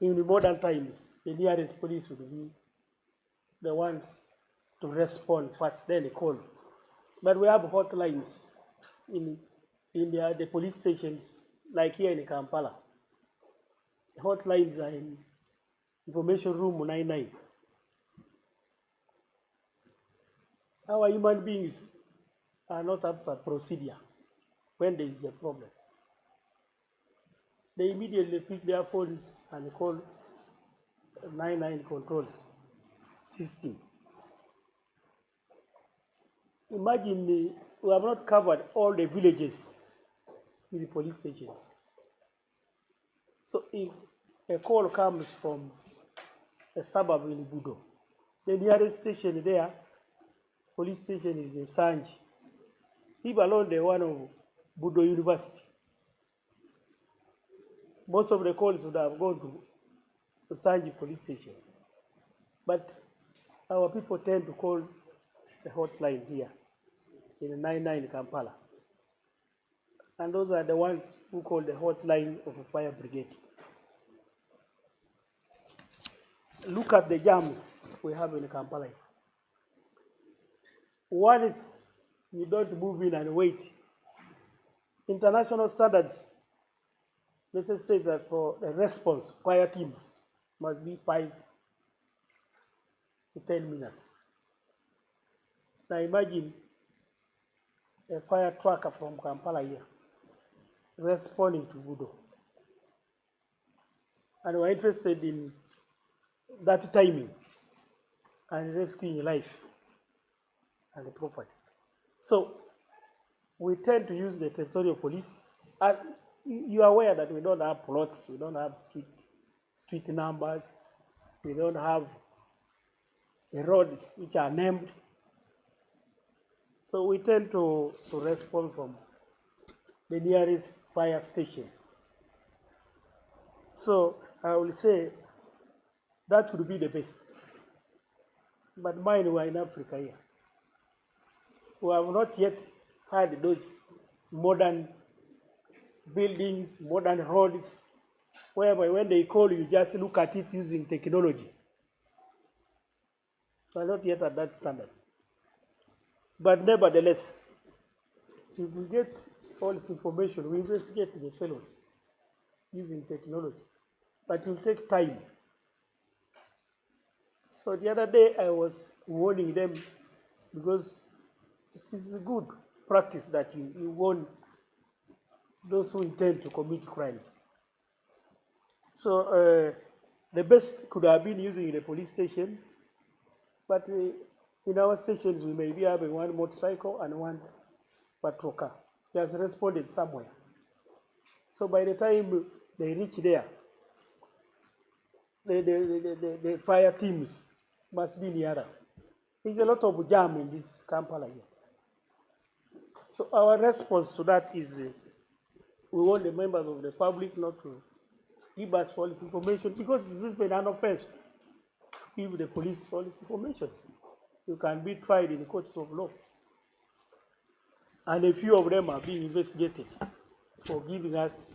the modern times, the nearest police would be the ones to respond first, then they call. But we have hotlines in the police stations, like here in Kampala. The hotlines are in information room 99. Our human beings are not up for procedure when there is a problem. They immediately pick their phones and call 99 control system. Imagine we have not covered all the villages with the police stations. So if a call comes from a suburb in Budo, the nearest station there, police station is in Sanji. Leave alone the one of Budo University. Most of the calls would have gone to the Sanji police station. But our people tend to call the hotline here in 99 Kampala. And those are the ones who call the hotline of a fire brigade. Look at the jams we have in Kampala. One is you don't move in and wait. International standards necessitate that for the response, fire teams must be 5 to 10 minutes. Now imagine a fire trucker from Kampala here responding to Budo. And we're interested in that timing and rescuing life and the property. So we tend to use the territorial police. And you are aware that we don't have plots, we don't have street numbers, we don't have the roads which are named. So we tend to respond from the nearest fire station. So I will say that would be the best. But mind, we are in Africa here. We have not yet had those modern buildings, modern roads, whereby when they call you, just look at it using technology. We are not yet at that standard. But nevertheless, if we get false information, we investigate the fellows using technology. But it will take time. So the other day I was warning them because it is a good practice that you warn those who intend to commit crimes. So the best could have been using the police station, but in our stations we may be having one motorcycle and one patrol car. They has responded somewhere. So by the time they reach there, the fire teams must be nearer. There's a lot of jam in this Kampala here. So our response to that is we want the members of the public not to give us false information because this has been an offense. Give the police false information. You can be tried in the courts of law. And a few of them are being investigated for giving us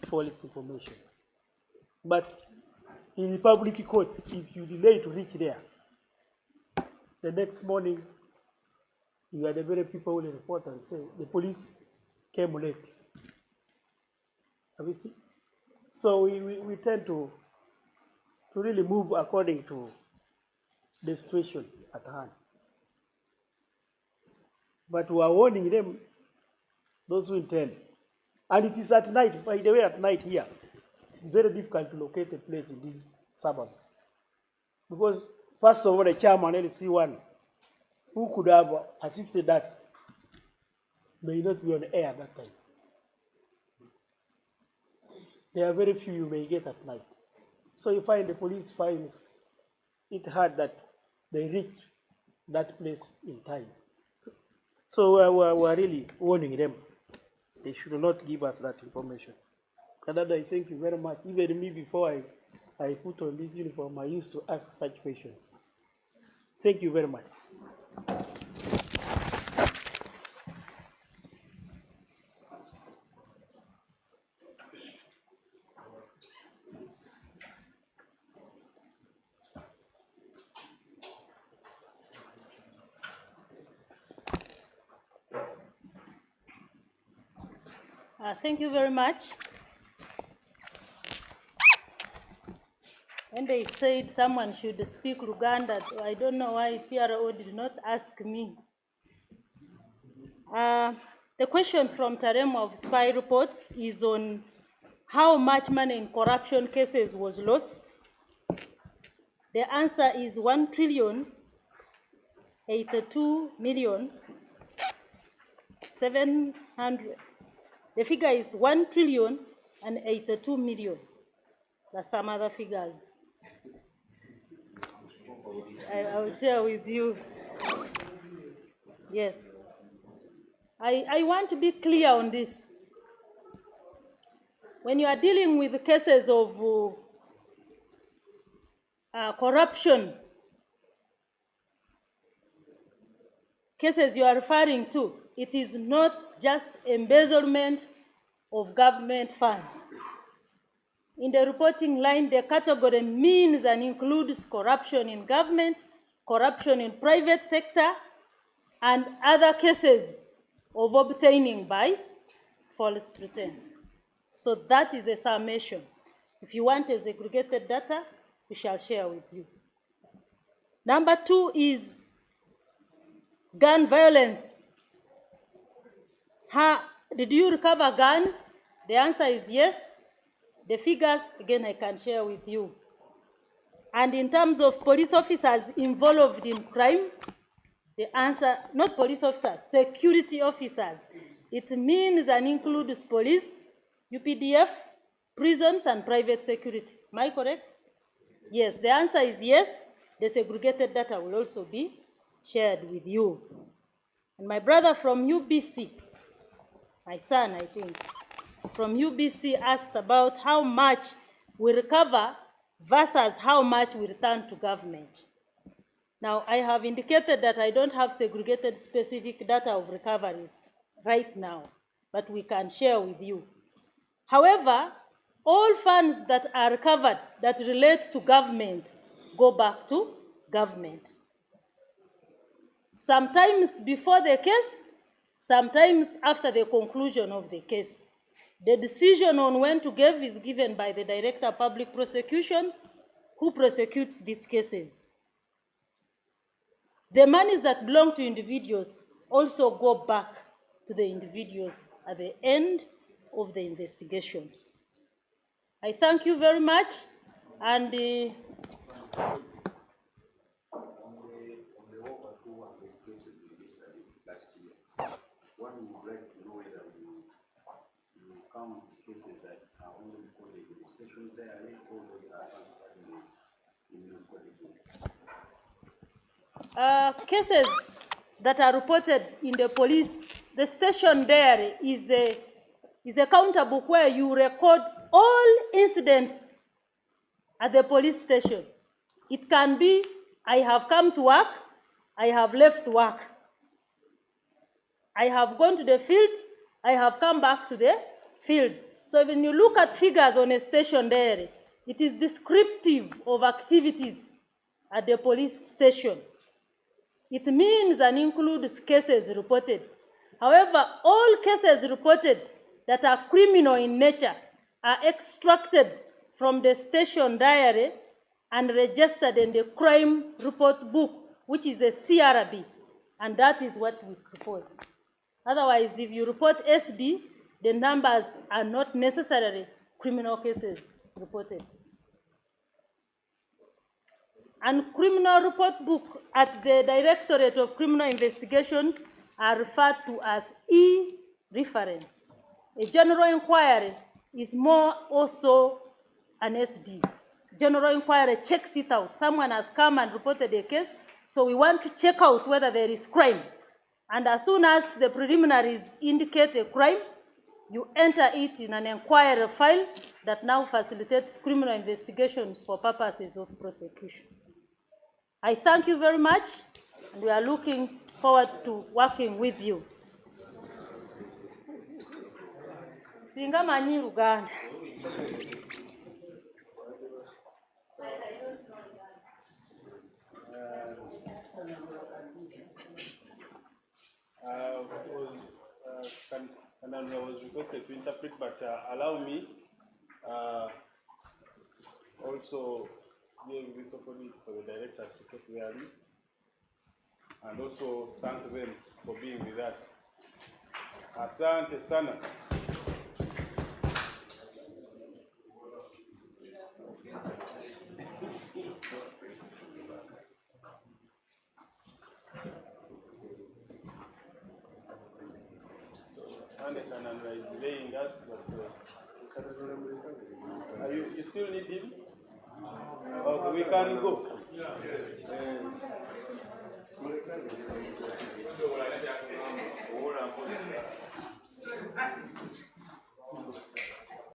false information. But in the public court, if you delay to reach there, the next morning, you are the very people who will report and say, the police came late. Have you seen? So we tend to really move according to the situation at hand. But we are warning them, those who intend. And it is at night, by the way, at night here, it's very difficult to locate a place in these suburbs. Because, first of all, the chairman, LC1, who could have assisted us, may not be on air at that time. there are very few you may get at night. So you find the police finds it hard that they reach that place in time. So we're really warning them. They should not give us that information. And I thank you very much. Even me, before I put on this uniform, I used to ask such questions. Thank you very much. Thank you very much. When they said someone should speak Luganda, I don't know why PRO did not ask me. The question from Taremo of Spy Reports is on how much money in corruption cases was lost. The answer is 1,082,700,000. The figure is 1,082,000,000. There's some other figures. I will share with you. Yes. I want to be clear on this. When you are dealing with cases of corruption, cases you are referring to, it is not just embezzlement of government funds. In the reporting line, the category means and includes corruption in government, corruption in private sector, and other cases of obtaining by false pretense. So that is a summation. If you want a segregated data, we shall share with you. Number 2 is gun violence. Did you recover guns? The answer is yes. The figures, again, I can share with you. And in terms of police officers involved in crime, the answer, not police officers, security officers. It means and includes police, UPDF, prisons, and private security. Am I correct? Yes, the answer is yes. The segregated data will also be shared with you. And my brother from UBC, my son, I think, from UBC asked about how much we recover versus how much we return to government. Now, I have indicated that I don't have segregated specific data of recoveries right now, but we can share with you. However, all funds that are recovered that relate to government go back to government. Sometimes before the case, sometimes after the conclusion of the case. The decision on when to give is given by the Director of Public Prosecutions, who prosecutes these cases. The monies that belong to individuals also go back to the individuals at the end of the investigations. I thank you very much, and On the over 200 cases registered last year, one would like to know whether you come with cases that are only recorded in the station there, or they are in the cases that are reported in the police, the station diary is a counter book where you record all incidents at the police station. It can be, I have come to work, I have left work. I have gone to the field, I have come back to the field. So when you look at figures on a station diary, it is descriptive of activities at the police station. It means and includes cases reported. However, all cases reported that are criminal in nature are extracted from the station diary and registered in the crime report book, which is a CRB, and that is what we report. Otherwise, if you report SD, the numbers are not necessarily criminal cases reported. And criminal report book at the Directorate of Criminal Investigations are referred to as E-reference. A general inquiry is more also an SD. General inquiry checks it out. Someone has come and reported a case, so we want to check out whether there is crime. And as soon as the preliminaries indicate a crime, you enter it in an inquiry file that now facilitates criminal investigations for purposes of prosecution. I thank you very much, and we are looking forward to working with you. Singa manyi Luganda. I was requested to interpret, but allow me also give this opportunity for the directors to take their leave, and also thank them for being with us. Asante sana. Kanandra is delaying us, but you still need him? Okay, we can go.